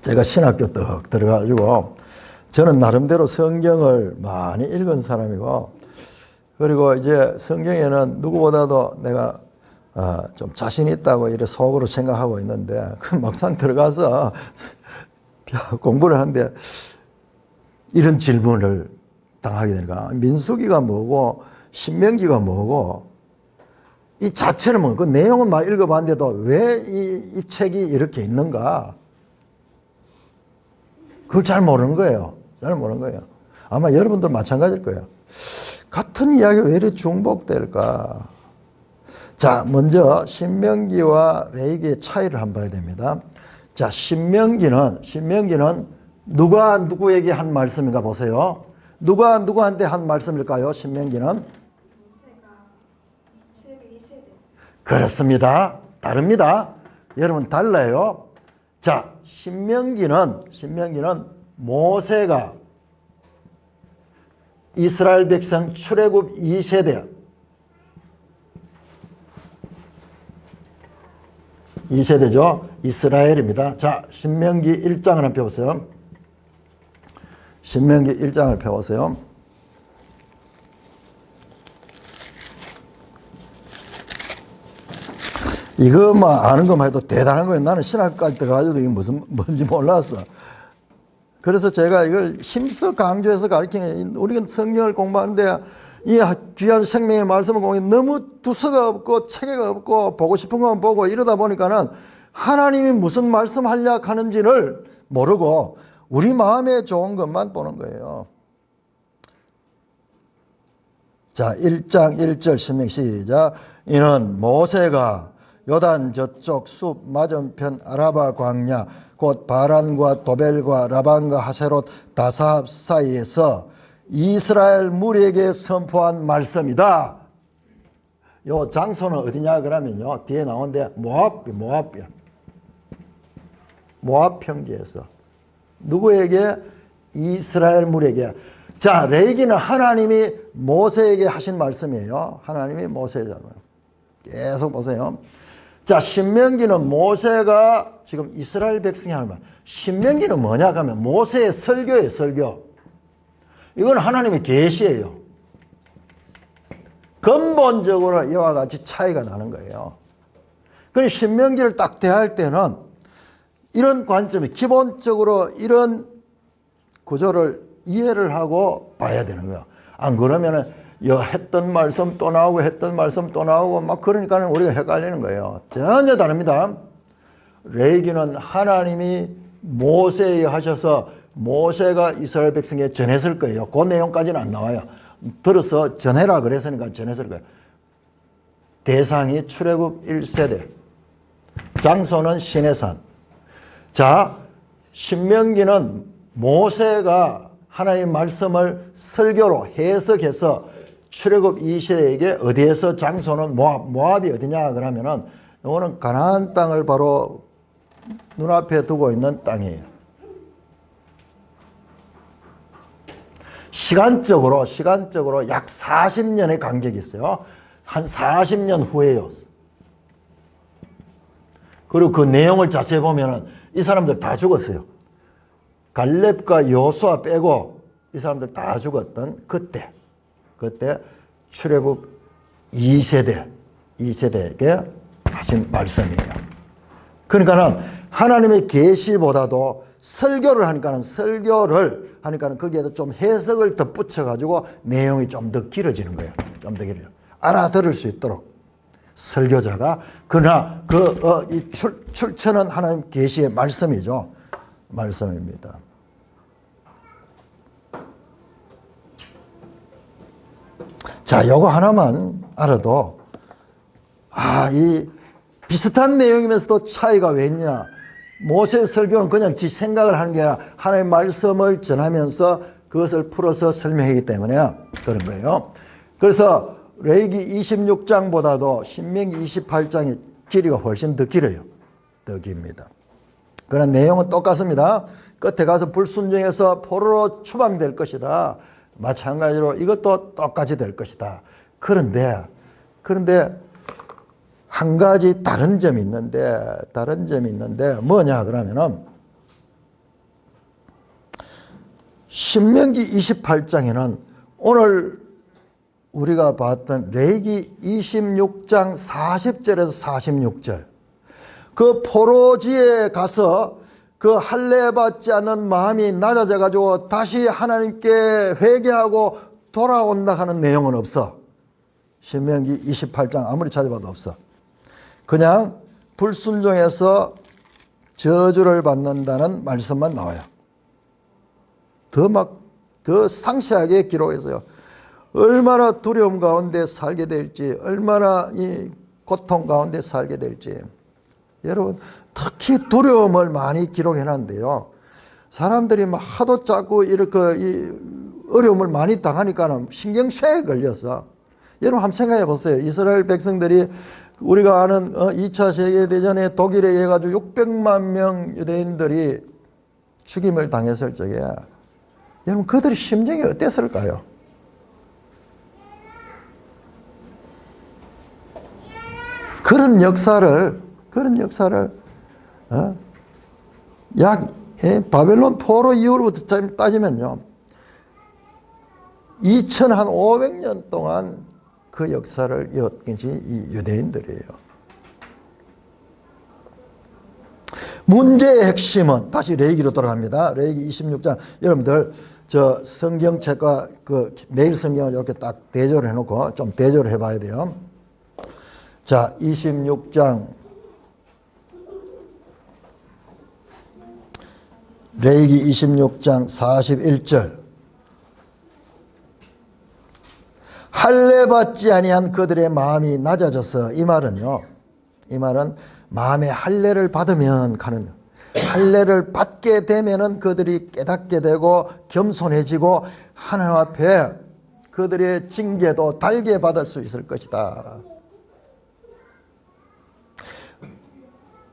제가 신학교 떡 들어가지고 저는 나름대로 성경을 많이 읽은 사람이고, 그리고 이제 성경에는 누구보다도 내가 좀 자신 있다고 이렇게 속으로 생각하고 있는데, 그 막상 들어가서 공부를 하는데 이런 질문을 당하게 되니까, 민수기가 뭐고 신명기가 뭐고 이 자체를 뭐, 그 내용은 막 읽어봤는데도 왜 이 책이 이렇게 있는가? 그걸 잘 모르는 거예요. 아마 여러분들 마찬가지일 거예요. 같은 이야기가 왜 이렇게 중복될까? 자, 먼저 신명기와 레위기의 차이를 한번 봐야 됩니다. 자, 신명기는 누가 누구에게 한 말씀인가 보세요. 누가 누구한테 한 말씀일까요? 신명기는? 그렇습니다. 다릅니다. 여러분 달라요. 자, 신명기는 모세가 이스라엘 백성 출애굽 2세대 2세대죠. 이스라엘입니다. 자, 신명기 1장을 한번 펴보세요. 신명기 1장을 펴보세요. 이거만 아는 것만 해도 대단한 거예요. 나는 신학까지 들어가지고 이게 뭔지 몰랐어. 그래서 제가 이걸 힘써 강조해서 가르치는, 우리가 성경을 공부하는데 이 귀한 생명의 말씀을 공부하는데 너무 두서가 없고 체계가 없고 보고 싶은 것만 보고 이러다 보니까는 하나님이 무슨 말씀하려 하는지를 모르고 우리 마음에 좋은 것만 보는 거예요. 자, 1장 1절 신명 시작. 이는 모세가 요단 저쪽 숲 맞은편 아라바 광야 곧 바란과 도벨과 라반과 하세롯 다사합 사이에서 이스라엘 무리에게 선포한 말씀이다. 요 장소는 어디냐 그러면요, 뒤에 나오는데 모압 평지에서 누구에게? 이스라엘 무리에게. 자, 레위기는 하나님이 모세에게 하신 말씀이에요. 하나님이 모세잖아요. 계속 보세요. 자, 신명기는 모세가 지금 이스라엘 백성이 하는 말. 신명기는 뭐냐 하면 모세의 설교예요, 설교. 이건 하나님의 계시예요. 근본적으로 이와 같이 차이가 나는 거예요. 그래서 신명기를 딱 대할 때는 이런 관점이 기본적으로 이런 구조를 이해를 하고 봐야 되는 거예요. 안 그러면은 했던 말씀 또 나오고 했던 말씀 또 나오고 막 그러니까 우리가 헷갈리는 거예요. 전혀 다릅니다. 레위기는 하나님이 모세에 하셔서 모세가 이스라엘 백성에 전했을 거예요. 그 내용까지는 안 나와요. 들어서 전해라 그랬으니까 전했을 거예요. 대상이 출애굽 1세대, 장소는 시내산. 자, 신명기는 모세가 하나님의 말씀을 설교로 해석해서 출애굽 2세대에게 어디에서, 장소는 모압이 어디냐 그러면은 이거는 가나안 땅을 바로 눈앞에 두고 있는 땅이에요. 시간적으로 약 40년의 간격이 있어요. 한 40년 후에요. 그리고 그 내용을 자세히 보면은 이 사람들 다 죽었어요. 갈렙과 여호수아 빼고 이 사람들 다 죽었던 그때 출애굽 2세대에게 하신 말씀이에요. 그러니까는 하나님의 계시보다도 설교를 하니까는 거기에다 좀 해석을 덧붙여 가지고 내용이 좀 더 길어지는 거예요. 좀 더 길어요. 알아들을 수 있도록 설교자가. 그러나 이 출처는 하나님 계시의 말씀이죠. 말씀입니다. 자, 요거 하나만 알아도 이 비슷한 내용이면서도 차이가 왜 있냐. 모세의 설교는 그냥 지 생각을 하는 게 아니라 하나님의 말씀을 전하면서 그것을 풀어서 설명하기 때문에 그런 거예요. 그래서 레위기 26장보다도 신명기 28장의 길이가 훨씬 더 길어요. 더 깁니다. 그러나 내용은 똑같습니다. 끝에 가서 불순종해서 포로로 추방될 것이다. 마찬가지로 이것도 똑같이 될 것이다. 그런데 한 가지 다른 점이 있는데 뭐냐 그러면은 신명기 28장에는 오늘 우리가 봤던 레위기 26장 40절에서 46절 그 포로지에 가서 그 할례받지 않는 마음이 낮아져 가지고 다시 하나님께 회개하고 돌아온다 하는 내용은 없어. 신명기 28장 아무리 찾아봐도 없어. 그냥 불순종해서 저주를 받는다는 말씀만 나와요. 더 상세하게 기록해서요. 얼마나 두려움 가운데 살게 될지, 얼마나 이 고통 가운데 살게 될지. 여러분, 특히 두려움을 많이 기록해놨는데요. 사람들이 막 하도 자꾸 이렇게 이 어려움을 많이 당하니까는 신경쇠에 걸려서 여러분 한번 생각해 보세요. 이스라엘 백성들이 우리가 아는 2차 세계대전에 독일에 의해 가지고 600만 명 유대인들이 죽임을 당했을 적에 여러분 그들의 심정이 어땠을까요? 그런 역사를 바벨론 포로 이후로부터 따지면요 2500년 동안 그 역사를 이었던 것이 이 유대인들이에요. 문제의 핵심은 다시 레위기로 돌아갑니다. 레위기 26장 여러분들 저 성경책과 그 매일 성경을 이렇게 딱 대조를 해놓고 좀 대조를 해봐야 돼요. 자, 26장 레위기 26장 41절 할례 받지 아니한 그들의 마음이 낮아져서 이 말은 마음에 할례를 받으면 가는 할례를 받게 되면은 그들이 깨닫게 되고 겸손해지고 하나님 앞에 그들의 징계도 달게 받을 수 있을 것이다.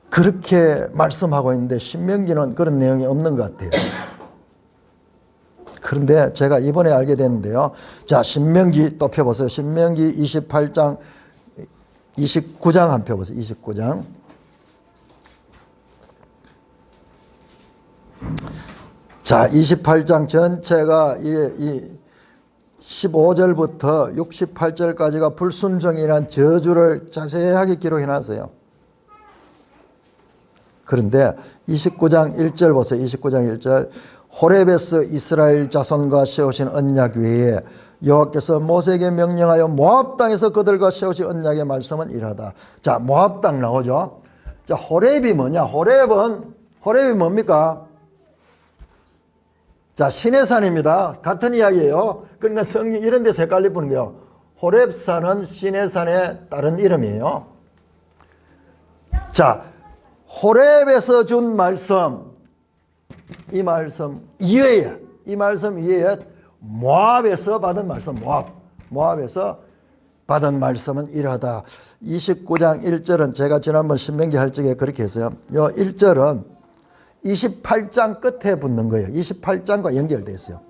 그렇게 말씀하고 있는데 신명기는 그런 내용이 없는 것 같아요. 그런데 제가 이번에 알게 됐는데요. 자, 신명기 또 펴보세요. 신명기 28장, 29장 한 펴보세요. 29장. 자, 28장 전체가 이 15절부터 68절까지가 불순종이라는 저주를 자세하게 기록해 놨어요. 그런데 29장 1절 보세요. 29장 1절. 호렙에서 이스라엘 자손과 세우신 언약 외에 여호와께서 모세에게 명령하여 모압 땅에서 그들과 세우신 언약의 말씀은 이러하다. 자, 모압 땅 나오죠. 자, 호렙이 뭐냐? 호렙이 뭡니까? 자, 시내산입니다. 같은 이야기예요. 그러니까 성경 이런 데서 헷갈릴 뿐인 거예요. 호렙산은 시내산의 다른 이름이에요. 자, 호렙에서 준 말씀, 이 말씀 이외에 모압에서 받은 말씀, 모압에서 받은 말씀은 이러하다. 29장 1절은 제가 지난번 신명기 할 적에 그렇게 했어요. 요 1절은 28장 끝에 붙는 거예요. 28장과 연결되어 있어요.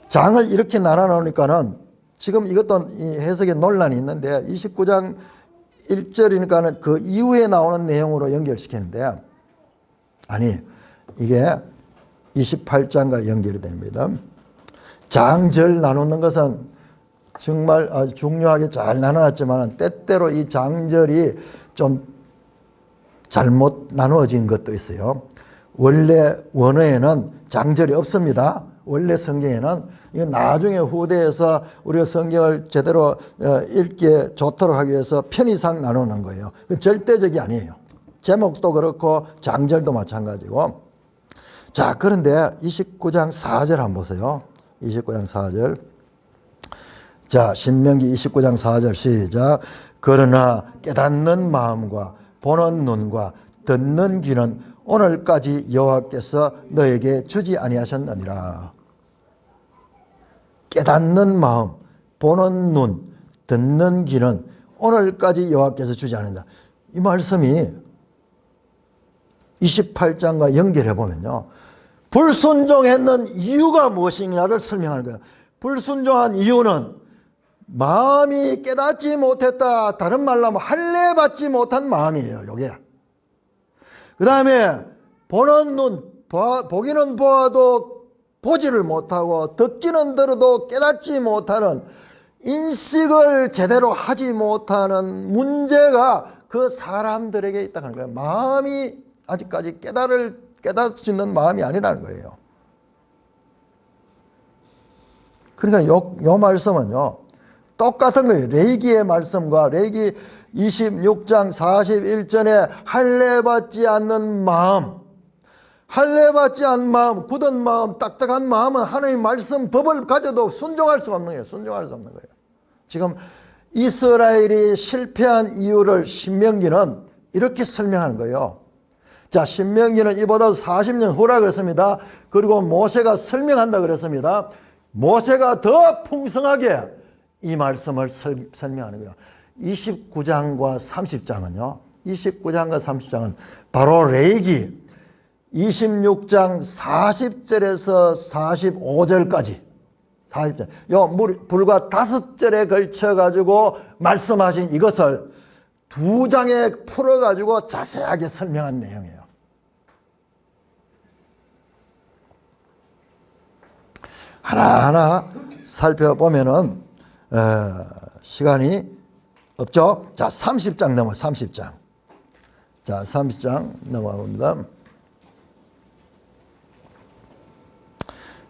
장을 이렇게 나눠 놓으니까는 지금 이것도 해석에 논란이 있는데 29장 1절이니까는 그 이후에 나오는 내용으로 연결시키는데 아니 이게 28장과 연결이 됩니다. 장절 나누는 것은 정말 중요하게 잘 나눠놨지만 때때로 이 장절이 좀 잘못 나누어진 것도 있어요. 원래 원어에는 장절이 없습니다. 원래 성경에는 이거 나중에 후대에서 우리가 성경을 제대로 읽기에 좋도록 하기 위해서 편의상 나누는 거예요. 절대적이 아니에요. 제목도 그렇고 장절도 마찬가지고. 자, 그런데 29장 4절 한번 보세요. 29장 4절. 자, 신명기 29장 4절 시작. 그러나 깨닫는 마음과 보는 눈과 듣는 귀는 오늘까지 여호와께서 너에게 주지 아니하셨느니라. 깨닫는 마음, 보는 눈, 듣는 귀는 오늘까지 여호와께서 주지 않는다. 이 말씀이 28장과 연결해 보면요. 불순종했는 이유가 무엇이냐를 설명하는 거예요. 불순종한 이유는 마음이 깨닫지 못했다. 다른 말로 하면 할례 받지 못한 마음이에요. 이게. 그 다음에 보는 눈, 보기는 보아도 보지를 못하고 듣기는 들어도 깨닫지 못하는 인식을 제대로 하지 못하는 문제가 그 사람들에게 있다는 거예요. 마음이 아직까지 깨달을 수 있는 마음이 아니라는 거예요. 그러니까 요 말씀은요. 똑같은 거예요. 레위기의 말씀과 레위기 26장 41절에 할례 받지 않는 마음, 할례 받지 않는 마음, 굳은 마음, 딱딱한 마음은 하나님의 말씀, 법을 가져도 순종할 수가 없는 거예요. 순종할 수 없는 거예요. 지금 이스라엘이 실패한 이유를 신명기는 이렇게 설명하는 거예요. 자, 신명기는 이보다 40년 후라 그랬습니다. 그리고 모세가 설명한다 그랬습니다. 모세가 더 풍성하게 이 말씀을 설명하는 거예요. 29장과 30장은요. 29장과 30장은 바로 레위기 26장 40절에서 45절까지 40절. 요 불과 5절에 걸쳐 가지고 말씀하신 이것을 2장에 풀어 가지고 자세하게 설명한 내용이에요. 하나하나 살펴보면은 시간이 없죠. 자, 30장 넘어 30장. 자, 30장 넘어가 봅니다.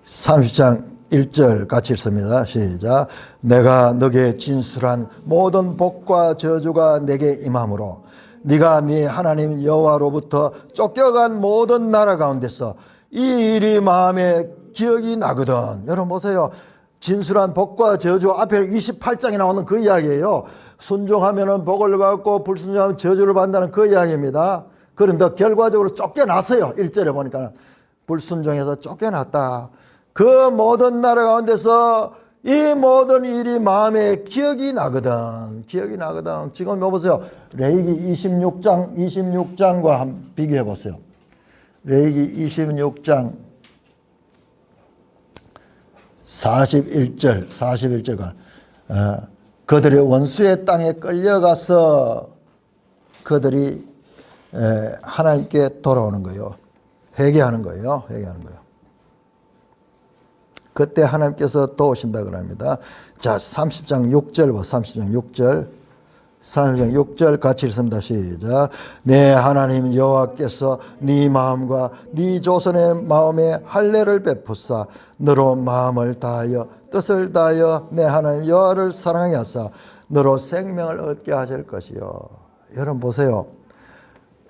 30장 1절 같이 읽습니다. 시작. 내가 너게 진술한 모든 복과 저주가 내게 임함으로 네가 네 하나님 여호와로부터 쫓겨간 모든 나라 가운데서 이 일이 마음에 기억이 나거든. 여러분 보세요. 진술한 복과 저주 앞에 28장에 나오는 그 이야기예요. 순종하면 복을 받고 불순종하면 저주를 받는다는 그 이야기입니다. 그런데 결과적으로 쫓겨났어요. 1절에 보니까 불순종해서 쫓겨났다. 그 모든 나라 가운데서 이 모든 일이 마음에 기억이 나거든. 기억이 나거든. 지금 여보세요. 레위기 26장과 한번 비교해 보세요. 레위기 26장 41절과 그들의 원수의 땅에 끌려가서 그들이 하나님께 돌아오는 거예요. 회개하는 거예요. 회개하는 거예요. 그때 하나님께서 도우신다 그럽니다. 자, 30장 6절 봐. 30장 6절 같이 읽습니다. 시작. 내 하나님 여호와께서 네 마음과 네 조선의 마음에 할례를 베푸사 너로 마음을 다하여 뜻을 다하여 내 하나님 여호와를 사랑하게 하사 너로 생명을 얻게 하실 것이요. 여러분 보세요.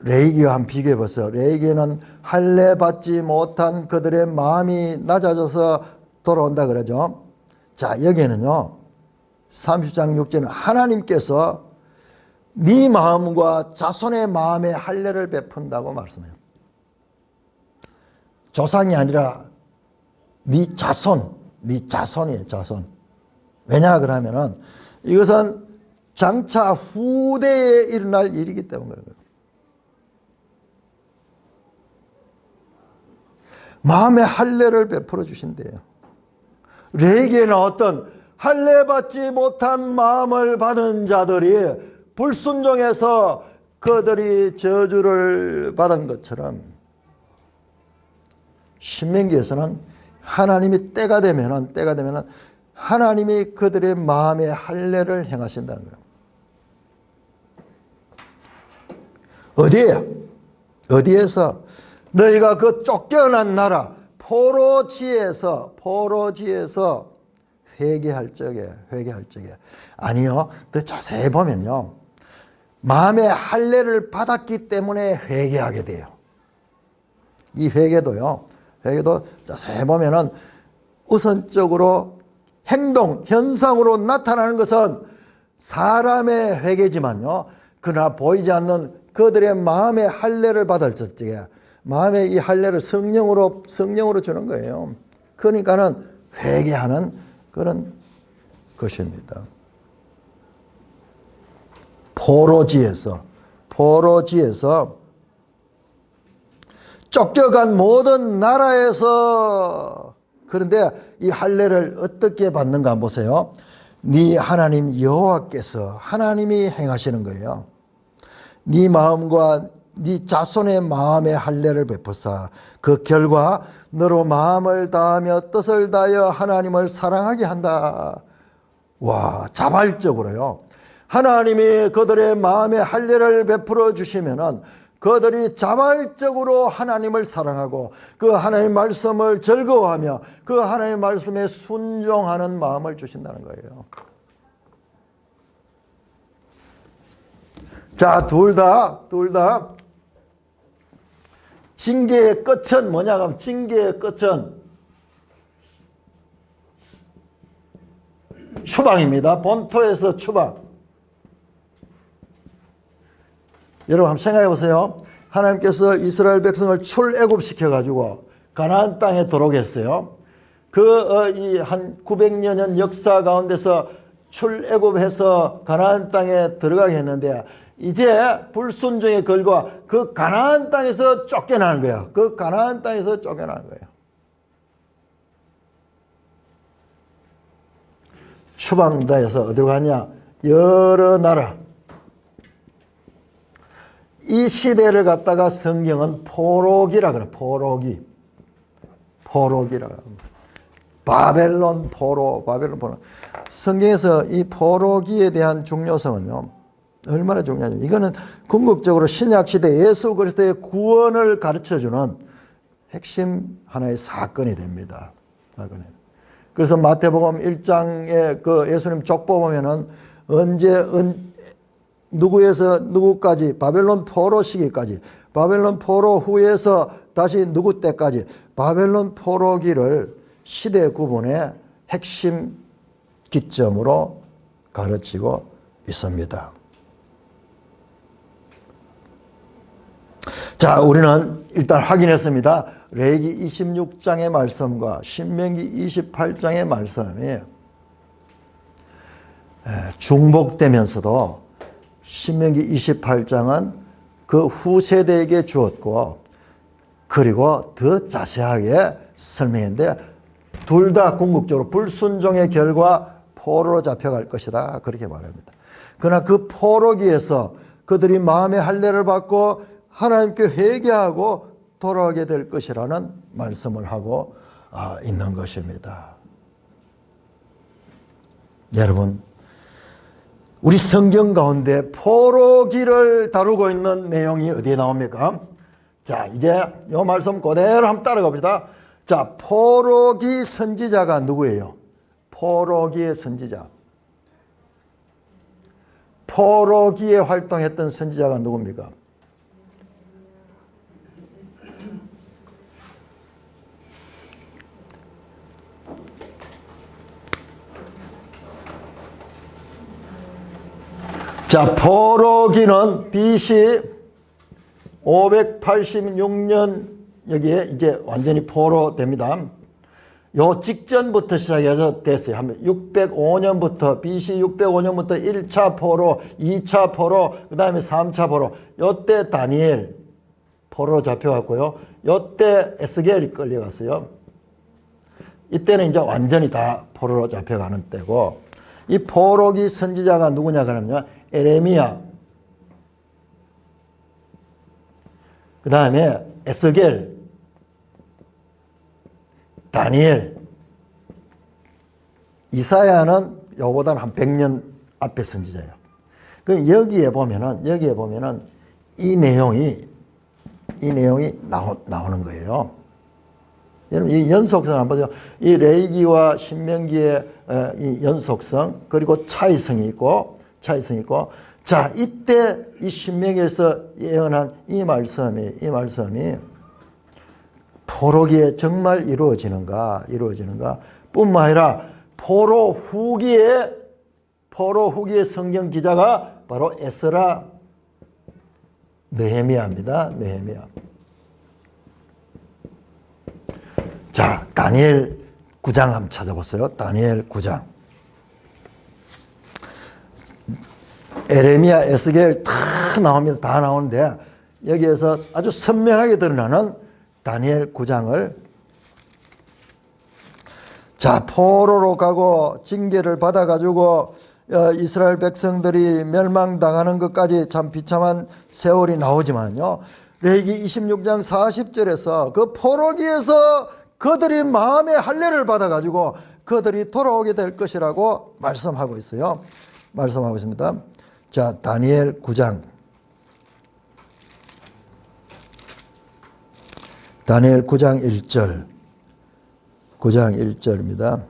레위기와 한번 비교해 보세요. 레위기는 할례 받지 못한 그들의 마음이 낮아져서 돌아온다 그러죠. 자, 여기에는요. 30장 6절은 하나님께서 네 마음과 자손의 마음에 할례를 베푼다고 말씀해요. 조상이 아니라 네 자손, 네 자손이에요. 자손. 왜냐 그러면은 이것은 장차 후대에 일어날 일이기 때문에 그런 거예요. 마음의 할례를 베풀어 주신대요. 레위기에는 어떤 할례 받지 못한 마음을 받은 자들이 불순종해서 그들이 저주를 받은 것처럼 신명기에서는 하나님이 때가 되면은 하나님이 그들의 마음에 할례를 행하신다는 거예요. 어디에요? 어디에서? 너희가 그 쫓겨난 나라 포로지에서 회개할 적에 아니요. 더 자세히 보면요. 마음의 할례를 받았기 때문에 회개하게 돼요. 이 회개도 자세히 보면은 우선적으로 행동, 현상으로 나타나는 것은 사람의 회개지만요. 그러나 보이지 않는 그들의 마음의 할례를 받을 적에 마음의 이 할례를 성령으로 주는 거예요. 그러니까는 회개하는 그런 것입니다. 포로지에서 쫓겨간 모든 나라에서 그런데 이 할례를 어떻게 받는가 한번 보세요. 네 하나님 여호와께서 하나님이 행하시는 거예요. 네 마음과 네 자손의 마음에 할례를 베푸사 그 결과 너로 마음을 다하며 뜻을 다하여 하나님을 사랑하게 한다. 와, 자발적으로요. 하나님이 그들의 마음에 할례를 베풀어 주시면은 그들이 자발적으로 하나님을 사랑하고 그 하나님의 말씀을 즐거워하며 그 하나님의 말씀에 순종하는 마음을 주신다는 거예요. 자, 둘 다 징계의 끝은 뭐냐 하면 징계의 끝은 추방입니다. 본토에서 추방. 여러분 한번 생각해 보세요. 하나님께서 이스라엘 백성을 출애굽시켜 가지고 가나안 땅에 들어오게 했어요. 이 한 900여 년 역사 가운데서 출애굽해서 가나안 땅에 들어가게 했는데 이제 불순종의 결과 그 가나안 땅에서 쫓겨나는 거예요. 그 가나안 땅에서 쫓겨나는 거예요. 추방자에서 어디로 가냐? 여러 나라. 이 시대를 갖다가 성경은 포로기라 그래요. 포로기. 포로기라 그래요. 바벨론 포로, 바벨론 포로. 성경에서 이 포로기에 대한 중요성은요, 얼마나 중요하냐면, 이거는 궁극적으로 신약시대 예수 그리스도의 구원을 가르쳐주는 핵심 하나의 사건이 됩니다. 사건이. 그래서 마태복음 1장에 그 예수님 족보 보면은 누구에서 누구까지, 바벨론 포로 시기까지, 바벨론 포로 후에서 다시 누구 때까지, 바벨론 포로기를 시대 구분의 핵심 기점으로 가르치고 있습니다. 자, 우리는 일단 확인했습니다. 레위기 26장의 말씀과 신명기 28장의 말씀이 중복되면서도 신명기 28장은 그 후세대에게 주었고, 그리고 더 자세하게 설명했는데 둘 다 궁극적으로 불순종의 결과 포로로 잡혀갈 것이다, 그렇게 말합니다. 그러나 그 포로기에서 그들이 마음의 할례를 받고 하나님께 회개하고 돌아오게 될 것이라는 말씀을 하고 있는 것입니다. 여러분, 우리 성경 가운데 포로기를 다루고 있는 내용이 어디에 나옵니까? 자, 이제 이 말씀 그대로 한번 따라가 봅시다. 자, 포로기 선지자가 누구예요? 포로기의 선지자. 포로기에 활동했던 선지자가 누굽니까? 자, 포로기는 BC 586년 여기에 이제 완전히 포로됩니다. 요 직전부터 시작해서 됐어요. 605년부터, BC 605년부터 1차 포로, 2차 포로, 그 다음에 3차 포로. 요때 다니엘 포로 잡혀갔고요. 요때 에스겔이 끌려갔어요. 이때는 이제 완전히 다 포로로 잡혀가는 때고, 이 포로기 선지자가 누구냐 그러면 에레미야, 그 다음에 에스겔, 다니엘, 이사야는 요거보다는 한 100년 앞에 선지자예요. 그 여기에 보면은 이 내용이 나오는 거예요. 여러분, 이 연속성을 한번 보세요. 이 레위기와 신명기의 이 연속성, 그리고 차이성이 있고, 자, 이때 이 신명기에서 예언한 이 말씀이 포로기에 정말 이루어지는가 뿐만 아니라 포로 후기의 성경 기자가 바로 에스라, 느헤미야입니다. 느헤미야. 자, 다니엘 9장 한번 찾아보세요. 다니엘 9장. 에레미야, 에스겔 다 나옵니다. 다 나오는데 여기에서 아주 선명하게 드러나는 다니엘 9장을, 자, 포로로 가고 징계를 받아가지고 이스라엘 백성들이 멸망당하는 것까지 참 비참한 세월이 나오지만요, 레위기 26장 40절에서 그 포로기에서 그들이 마음의 할례를 받아가지고 그들이 돌아오게 될 것이라고 말씀하고 있어요. 말씀하고 있습니다. 자, 다니엘 9장. 다니엘 9장 1절. 9장 1절입니다.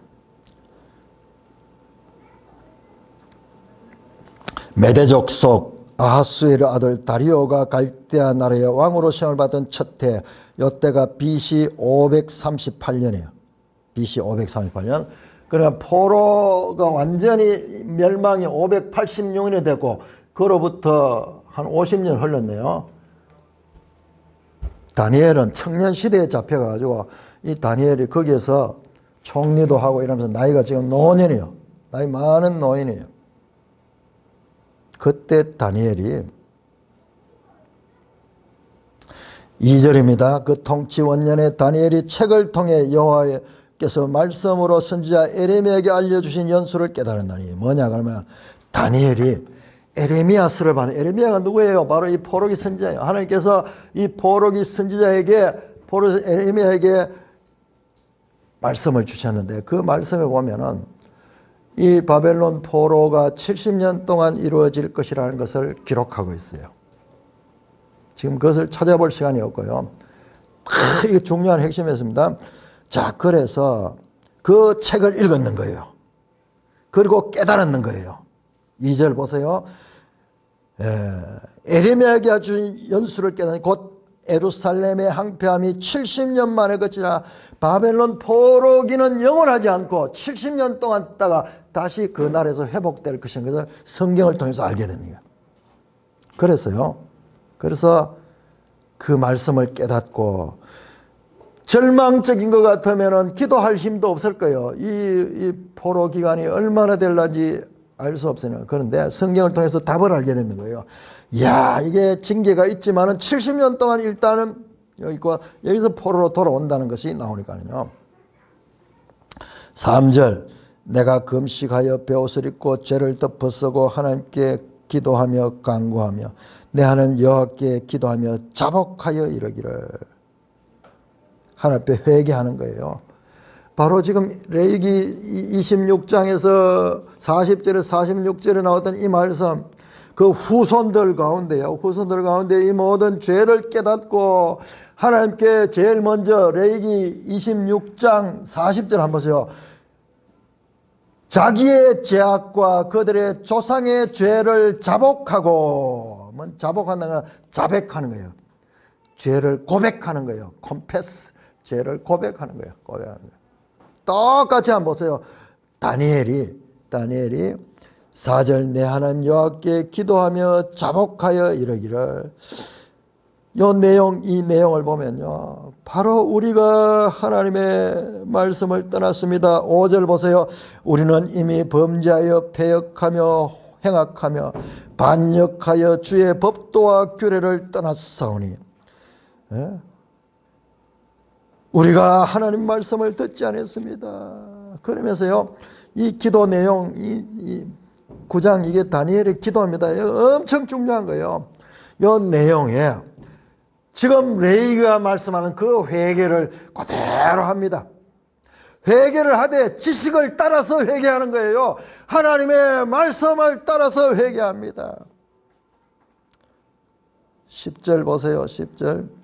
메대족 속 아하수엘의 아들 다리오가 갈대아 나라의 왕으로 시험을 받은 첫 해, 이때가 BC 538년이에요. BC 538년. 그러니까 포로가 완전히 멸망이 586년이 됐고, 그로부터 한 50년 흘렀네요. 다니엘은 청년 시대에 잡혀가지고 이 다니엘이 거기에서 총리도 하고 이러면서 나이가 지금 노년이에요. 나이 많은 노인이에요. 그때 다니엘이 2절입니다. 그 통치 원년에 다니엘이 책을 통해 여호와께서 말씀으로 선지자 에레미야에게 알려주신 연수를 깨달았나니, 뭐냐 그러면 다니엘이 에레미야서를 받은, 에레미야가 누구예요? 바로 이 포로기 선지자예요. 하나님께서 이 포로기 선지자에게, 에레미야에게 말씀을 주셨는데, 그 말씀에 보면은 이 바벨론 포로가 70년 동안 이루어질 것이라는 것을 기록하고 있어요. 지금 그것을 찾아볼 시간이 없고요. 이게 중요한 핵심이었습니다. 자, 그래서 그 책을 읽었는 거예요. 그리고 깨달았는 거예요. 2절 보세요. 에레미야에게 준 연수를 깨달으니 곧 예루살렘의 항폐함이 70년 만에 그치라. 바벨론 포로기는 영원하지 않고 70년 동안 있다가 다시 그 나라에서 회복될 것인 것을 성경을 통해서 알게 되는 거예요. 그래서 그 말씀을 깨닫고, 절망적인 것 같으면 기도할 힘도 없을 거예요. 이 포로 기간이 얼마나 될런지 알 수 없으니까. 그런데 성경을 통해서 답을 알게 되는 거예요. 이야, 이게 징계가 있지만은 70년 동안 일단은 여기 있고, 여기서 포로로 돌아온다는 것이 나오니까요. 3절, 내가 금식하여 베옷을 입고 죄를 덮어쓰고 하나님께 기도하며 간구하며 내 하나님 여호와께 기도하며 자복하여 이르기를. 하나님 앞에 회개하는 거예요. 바로 지금 레위기 26장에서 40절에 46절에 나왔던 이 말씀, 그 후손들 가운데요. 후손들 가운데 이 모든 죄를 깨닫고 하나님께 제일 먼저 레위기 26장 40절 한번 보세요. 자기의 죄악과 그들의 조상의 죄를 자복하고, 자복한다는 건 자백하는 거예요. 죄를 고백하는 거예요. confess. 죄를 고백하는 거예요. 고백하는 거예요. 똑같이 한번 보세요. 다니엘이 4절 내 하나님 여호와께 기도하며 자복하여 이르기를. 이 내용을 보면요, 바로 우리가 하나님의 말씀을 떠났습니다. 5절 보세요. 우리는 이미 범죄하여 패역하며 행악하며 반역하여 주의 법도와 규례를 떠났사오니. 우리가 하나님 말씀을 듣지 않았습니다. 그러면서요, 이 기도 내용, 이 9장, 이게 다니엘의 기도입니다. 엄청 중요한 거예요. 이 내용에 지금 레위기가 말씀하는 그 회개를 그대로 합니다. 회개를 하되 지식을 따라서 회개하는 거예요. 하나님의 말씀을 따라서 회개합니다. 10절 보세요. 10절.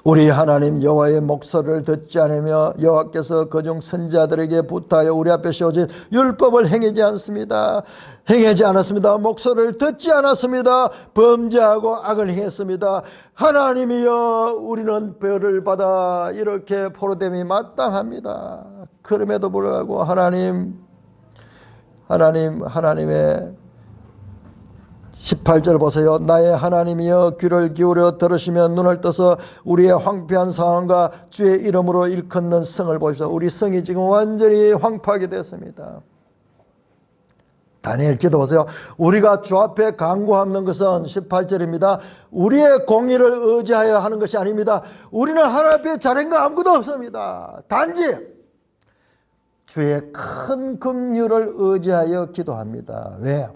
우리 하나님 여호와의 목소리를 듣지 않으며 여호와께서 그중 선지자들에게 부탁하여 우리 앞에 세워진 율법을 행하지 않았습니다. 목소리를 듣지 않았습니다. 범죄하고 악을 행했습니다. 하나님이여, 우리는 벌을 받아 이렇게 포로됨이 마땅합니다. 그럼에도 불구하고 하나님의 18절 보세요. 나의 하나님이여, 귀를 기울여 들으시며 눈을 떠서 우리의 황폐한 상황과 주의 이름으로 일컫는 성을 보십시오. 우리 성이 지금 완전히 황폐하게 됐습니다. 다니엘 기도 보세요. 우리가 주 앞에 간구하는 것은 18절입니다. 우리의 공의를 의지하여 하는 것이 아닙니다. 우리는 하나님 앞에 잘한 거 아무것도 없습니다. 단지 주의 큰 긍휼을 의지하여 기도합니다. 왜?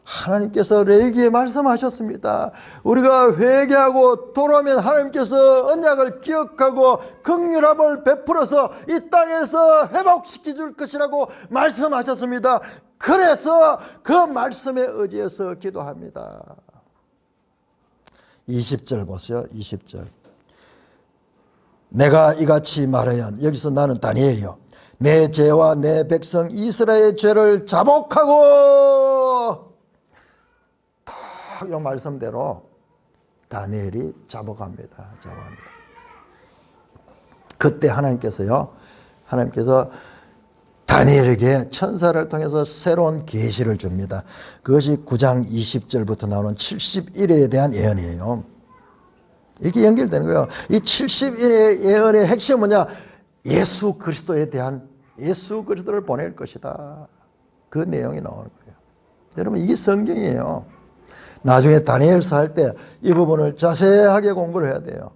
하나님께서 레위기에 말씀하셨습니다. 우리가 회개하고 돌아오면 하나님께서 언약을 기억하고 긍휼함을 베풀어서 이 땅에서 회복시켜 줄 것이라고 말씀하셨습니다. 그래서 그 말씀에 의지해서 기도합니다. 20절 보세요. 20절. 내가 이같이 말하여, 여기서 나는 다니엘이요, 내 죄와 내 백성 이스라엘의 죄를 자복하고, 이 말씀대로 다니엘이 자복합니다. 그때 하나님께서 다니엘에게 천사를 통해서 새로운 계시를 줍니다. 그것이 9장 20절부터 나오는 70일에 대한 예언이에요. 이렇게 연결되는 거예요. 이 70일의 예언의 핵심은 뭐냐? 예수 그리스도에 대한 예수 그리스도를 보낼 것이다. 그 내용이 나오는 거예요. 여러분, 이게 성경이에요. 나중에 다니엘서 할 때 이 부분을 자세하게 공부를 해야 돼요.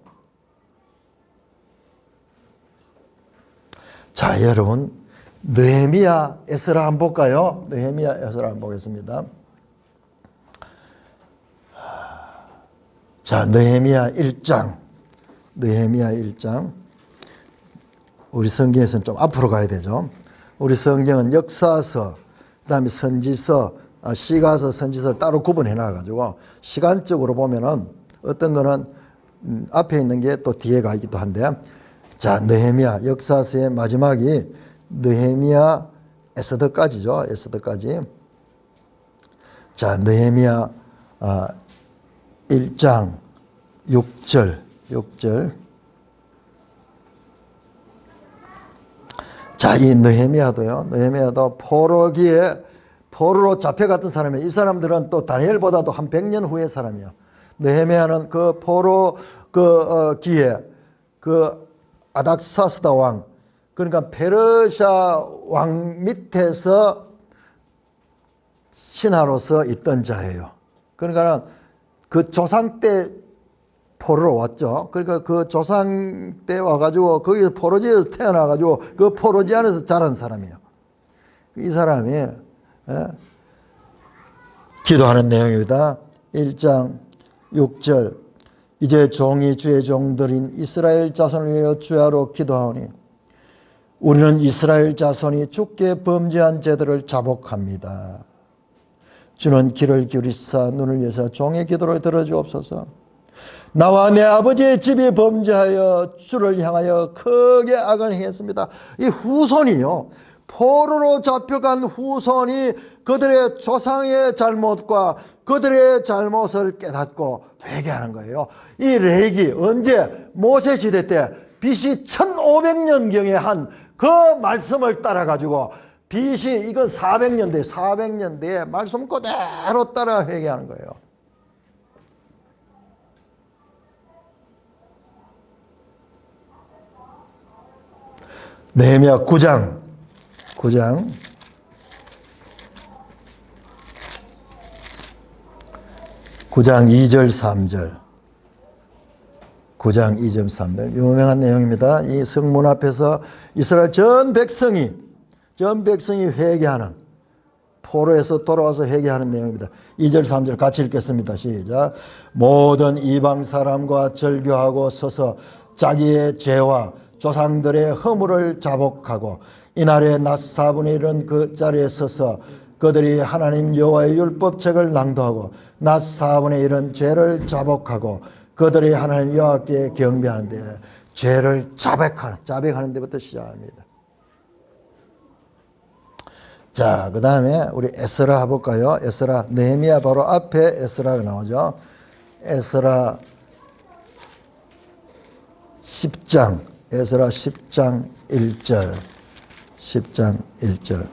자, 여러분, 느헤미야, 에스라 한번 볼까요? 느헤미야, 에스라 한번 보겠습니다. 자, 느헤미야 1장. 느헤미야 1장. 우리 성경에서는 좀 앞으로 가야 되죠. 우리 성경은 역사서, 그 다음에 선지서, 시가서, 선지서를 따로 구분해 놔가지고 시간적으로 보면은 어떤 거는 앞에 있는 게 또 뒤에 가 있기도 한데, 자, 느헤미야 역사서의 마지막이 느헤미야 에스더까지죠. 에스더까지. 자, 느헤미야 1장 6절. 자, 이 느헤미야도 포로로 잡혀갔던 사람이에요. 이 사람들은 또 다니엘보다도 한 100년 후의 사람이에요. 느헤미야는 그 포로 기에 아닥사스다 왕, 그러니까 페르시아 왕 밑에서 신하로서 있던 자예요. 그러니까 그 조상 때 포로로 왔죠. 그러니까 그 조상 때 와가지고 거기서 포로지에서 태어나가지고 그 포로지 안에서 자란 사람이에요. 이 사람이 기도하는 내용입니다. 1장 6절. 이제 종이 주의 종들인 이스라엘 자손을 위하여 주야로 기도하오니 우리는 이스라엘 자손이 주께 범죄한 죄들을 자복합니다. 주는 귀를 기울이사 눈을 여사 종의 기도를 들어주옵소서. 나와 내 아버지의 집이 범죄하여 주를 향하여 크게 악을 행했습니다. 이 후손이요, 포로로 잡혀간 후손이 그들의 조상의 잘못과 그들의 잘못을 깨닫고 회개하는 거예요. 이 레기 언제? 모세 시대 때 BC 1500년경에 한 그 말씀을 따라가지고 BC 이건 400년대에 말씀 그대로 따라 회개하는 거예요. 느헤미야 9장 2절 3절. 9장 2절 3절 유명한 내용입니다. 이 성문 앞에서 이스라엘 전 백성이 회개하는, 포로에서 돌아와서 회개하는 내용입니다. 2절 3절 같이 읽겠습니다. 시작. 모든 이방 사람과 절교하고 서서 자기의 죄와 조상들의 허물을 자복하고 이날에 낮 4분의 1은 그 자리에 서서 그들이 하나님 여호와의 율법책을 낭독하고 낮 4분의 1은 죄를 자복하고 그들이 하나님 여호와께 경배하는데 죄를 자백하는 데부터 시작합니다. 자, 그 다음에 우리 에스라 볼까요? 에스라, 느헤미야 바로 앞에 에스라가 나오죠. 에스라 10장 1절. 10장 1절.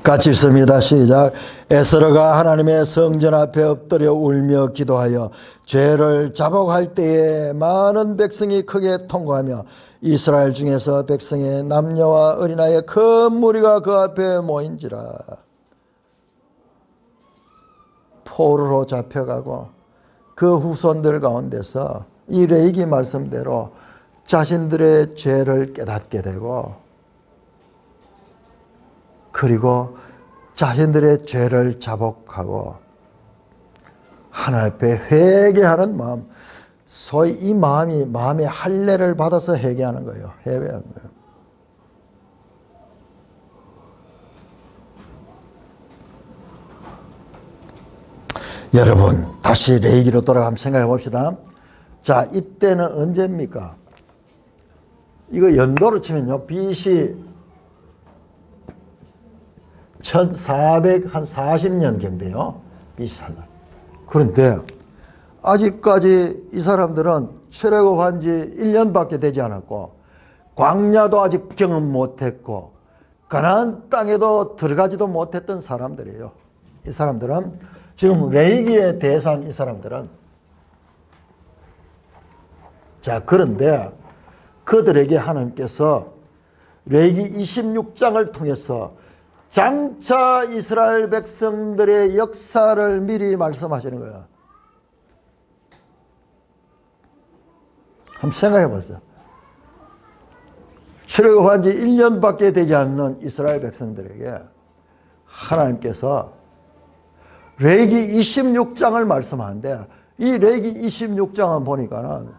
같이 읽습니다. 시작. 에스라가 하나님의 성전 앞에 엎드려 울며 기도하여 죄를 자복할 때에 많은 백성이 크게 통곡하며 이스라엘 중에서 백성의 남녀와 어린아이의 큰 무리가 그 앞에 모인지라. 포로로 잡혀가고 그 후손들 가운데서 이 레위기 말씀대로 자신들의 죄를 깨닫게 되고, 그리고 자신들의 죄를 자복하고 하나님 앞에 회개하는 마음, 소위 이 마음의 할례를 받아서 회개하는 거예요. 회개하는 거예요. 여러분, 다시 레위기로 돌아가면 생각해 봅시다. 자, 이때는 언제입니까? 이거 연도로 치면요, BC 1440년경인데요. 그런데 아직까지 이 사람들은 출애굽한 지 1년밖에 되지 않았고 광야도 아직 경험 못했고 가나안 땅에도 들어가지도 못했던 사람들이에요. 이 사람들은 지금 레위기의 대상, 이 사람들은 자, 그런데 그들에게 하나님께서 레위기 26장을 통해서 장차 이스라엘 백성들의 역사를 미리 말씀하시는 거예요. 한번 생각해 보세요. 출애굽한 지 1년밖에 되지 않는 이스라엘 백성들에게 하나님께서 레위기 26장을 말씀하는데, 이 레위기 26장을 보니까는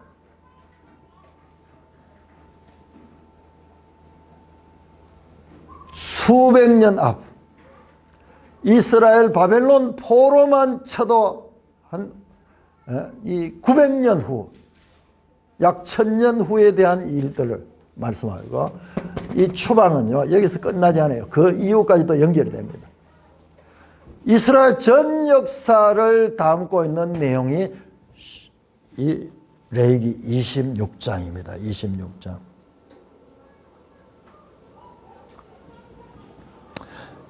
수백 년 앞 이스라엘 바벨론 포로만 쳐도 이 900년 후, 약 1000년 후에 대한 일들을 말씀하고, 이 추방은요 여기서 끝나지 않아요. 그 이후까지도 연결이 됩니다. 이스라엘 전 역사를 담고 있는 내용이 이 레위기 26장입니다. 26장.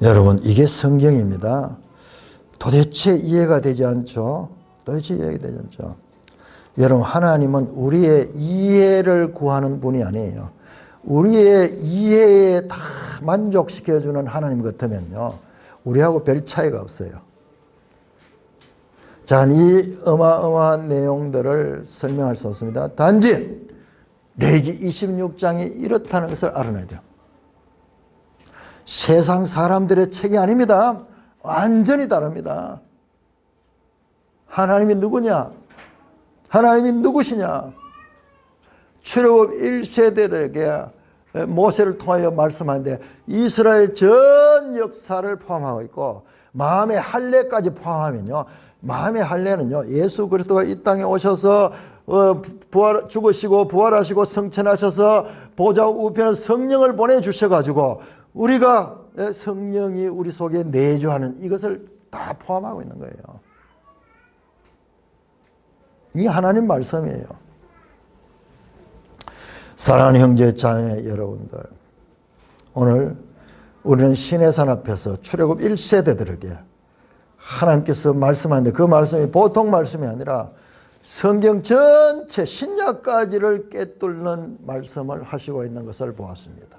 여러분, 이게 성경입니다. 도대체 이해가 되지 않죠? 도대체 이해가 되지 않죠? 여러분, 하나님은 우리의 이해를 구하는 분이 아니에요. 우리의 이해에 다 만족시켜주는 하나님 같으면요, 우리하고 별 차이가 없어요. 자, 이 어마어마한 내용들을 설명할 수 없습니다. 단지 레위기 26장이 이렇다는 것을 알아내야 돼요. 세상 사람들의 책이 아닙니다. 완전히 다릅니다. 하나님이 누구냐? 하나님이 누구시냐? 출애굽 1세대들에게 모세를 통하여 말씀하는데 이스라엘 전 역사를 포함하고 있고, 마음의 할례까지 포함하면요, 마음의 할례는요, 예수 그리스도가 이 땅에 오셔서 죽으시고 부활하시고 성천하셔서 보좌 우편에 성령을 보내주셔가지고 우리가 성령이 우리 속에 내주하는 이것을 다 포함하고 있는 거예요. 이게 하나님 말씀이에요. 사랑하는 형제 자매 여러분들, 오늘 우리는 시내산 앞에서 출애굽 1세대들에게 하나님께서 말씀하는데, 그 말씀이 보통 말씀이 아니라 성경 전체 신약까지를 꿰뚫는 말씀을 하시고 있는 것을 보았습니다.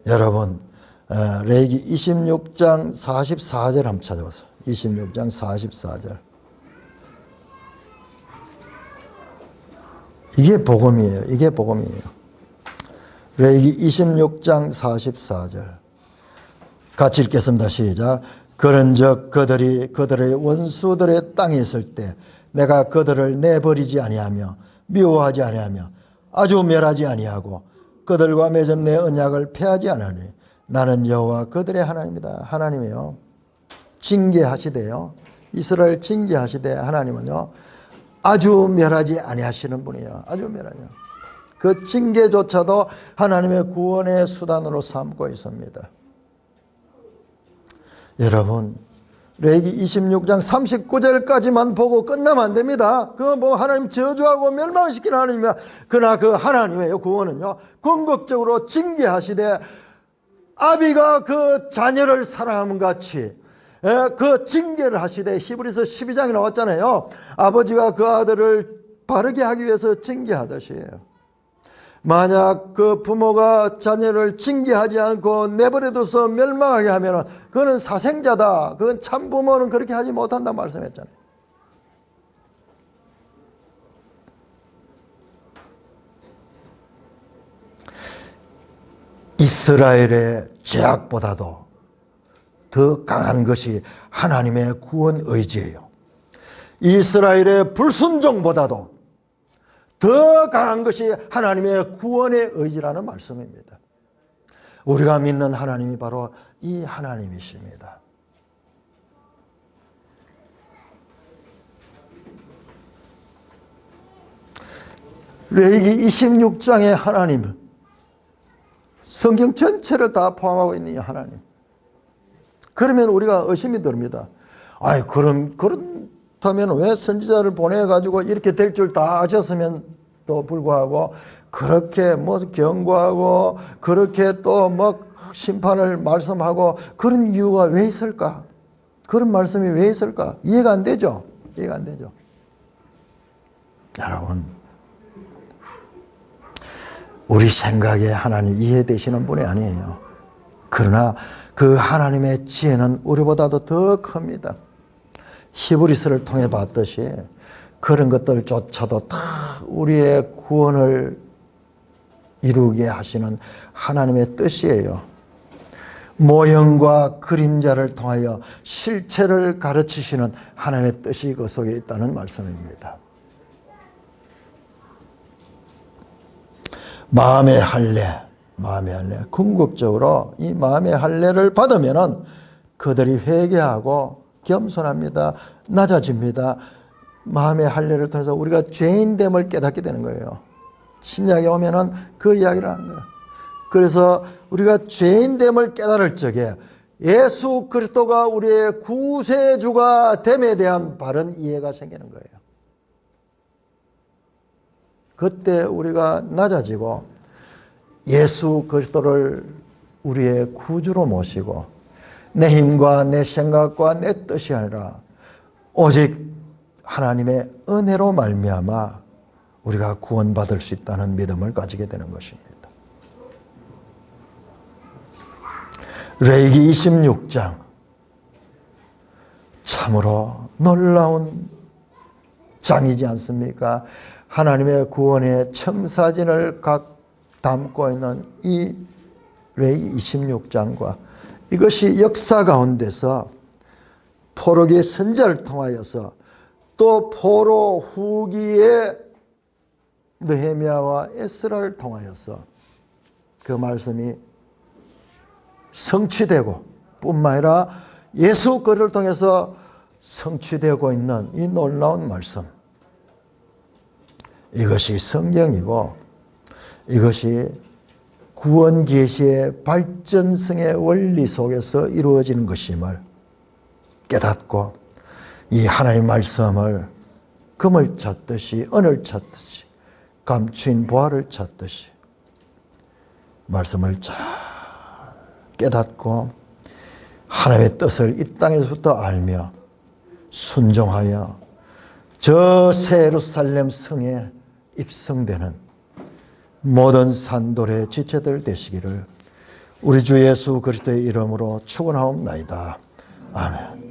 여러분, 레위기 26장 44절 한번 찾아보세요. 26장 44절. 이게 복음이에요. 이게 복음이에요. 레위기 26장 44절. 같이 읽겠습니다. 시작. 그런즉 그들이 그들의 원수들의 땅에 있을 때 내가 그들을 내버리지 아니하며 미워하지 아니하며 아주 멸하지 아니하고 그들과 맺은 내 언약을 폐하지 않으니 나는 여호와 그들의 하나님이다. 하나님이요, 징계하시되요, 이스라엘 징계하시되 하나님은요 아주 멸하지 아니하시는 분이에요. 아주 멸하지. 그 징계조차도 하나님의 구원의 수단으로 삼고 있습니다. 여러분, 레위기 26장 39절까지만 보고 끝나면 안 됩니다. 그거 뭐 하나님 저주하고 멸망시키는 하나님이야. 그러나 그 하나님의 구원은요, 궁극적으로 징계하시되 아비가 그 자녀를 사랑함 같이 그 징계를 하시되, 히브리서 12장에 나왔잖아요. 아버지가 그 아들을 바르게 하기 위해서 징계하듯이에요. 만약 그 부모가 자녀를 징계하지 않고 내버려둬서 멸망하게 하면 그거는 사생자다. 그건 참 부모는 그렇게 하지 못한다 말씀했잖아요. 이스라엘의 죄악보다도 더 강한 것이 하나님의 구원 의지예요. 이스라엘의 불순종보다도 더 강한 것이 하나님의 구원의 의지라는 말씀입니다. 우리가 믿는 하나님이 바로 이 하나님이십니다. 레위기 26장의 하나님, 성경 전체를 다 포함하고 있는 이 하나님. 그러면 우리가 의심이 듭니다. 아이, 그렇다면 왜 선지자를 보내가지고 이렇게 될 줄 다 아셨으면도 불구하고 그렇게 뭐 경고하고 그렇게 또 뭐 심판을 말씀하고 그런 이유가 왜 있을까? 그런 말씀이 왜 있을까? 이해가 안 되죠? 이해가 안 되죠? 여러분, 우리 생각에 하나님 이해되시는 분이 아니에요. 그러나 그 하나님의 지혜는 우리보다도 더 큽니다. 히브리서를 통해 봤듯이 그런 것들조차도 다 우리의 구원을 이루게 하시는 하나님의 뜻이에요. 모형과 그림자를 통하여 실체를 가르치시는 하나님의 뜻이 그 속에 있다는 말씀입니다. 마음의 할례. 궁극적으로 이 마음의 할례를 받으면은 그들이 회개하고 겸손합니다. 낮아집니다. 마음의 할례를 통해서 우리가 죄인됨을 깨닫게 되는 거예요. 신약에 오면은 그 이야기를 하는 거예요. 그래서 우리가 죄인됨을 깨달을 적에 예수 그리스도가 우리의 구세주가 됨에 대한 바른 이해가 생기는 거예요. 그때 우리가 낮아지고 예수 그리스도를 우리의 구주로 모시고 내 힘과 내 생각과 내 뜻이 아니라 오직 하나님의 은혜로 말미암아 우리가 구원받을 수 있다는 믿음을 가지게 되는 것입니다. 레위기 26장 참으로 놀라운 장이지 않습니까? 하나님의 구원의 청사진을 각 담고 있는 이 레위기 26장과 이것이 역사 가운데서 포로기의 선자를 통하여서 또 포로 후기의 느헤미야와 에스라를 통하여서 그 말씀이 성취되고 뿐만 아니라 예수 그리스도를 통해서 성취되고 있는 이 놀라운 말씀, 이것이 성경이고 이것이 구원 계시의 발전성의 원리 속에서 이루어지는 것임을 깨닫고 이 하나님의 말씀을 금을 찾듯이 은을 찾듯이 감추인 보화를 찾듯이 말씀을 잘 깨닫고 하나님의 뜻을 이 땅에서부터 알며 순종하여 저 새 예루살렘 성에 입성되는 모든 산돌의 지체들 되시기를 우리 주 예수 그리스도의 이름으로 축원하옵나이다. 아멘.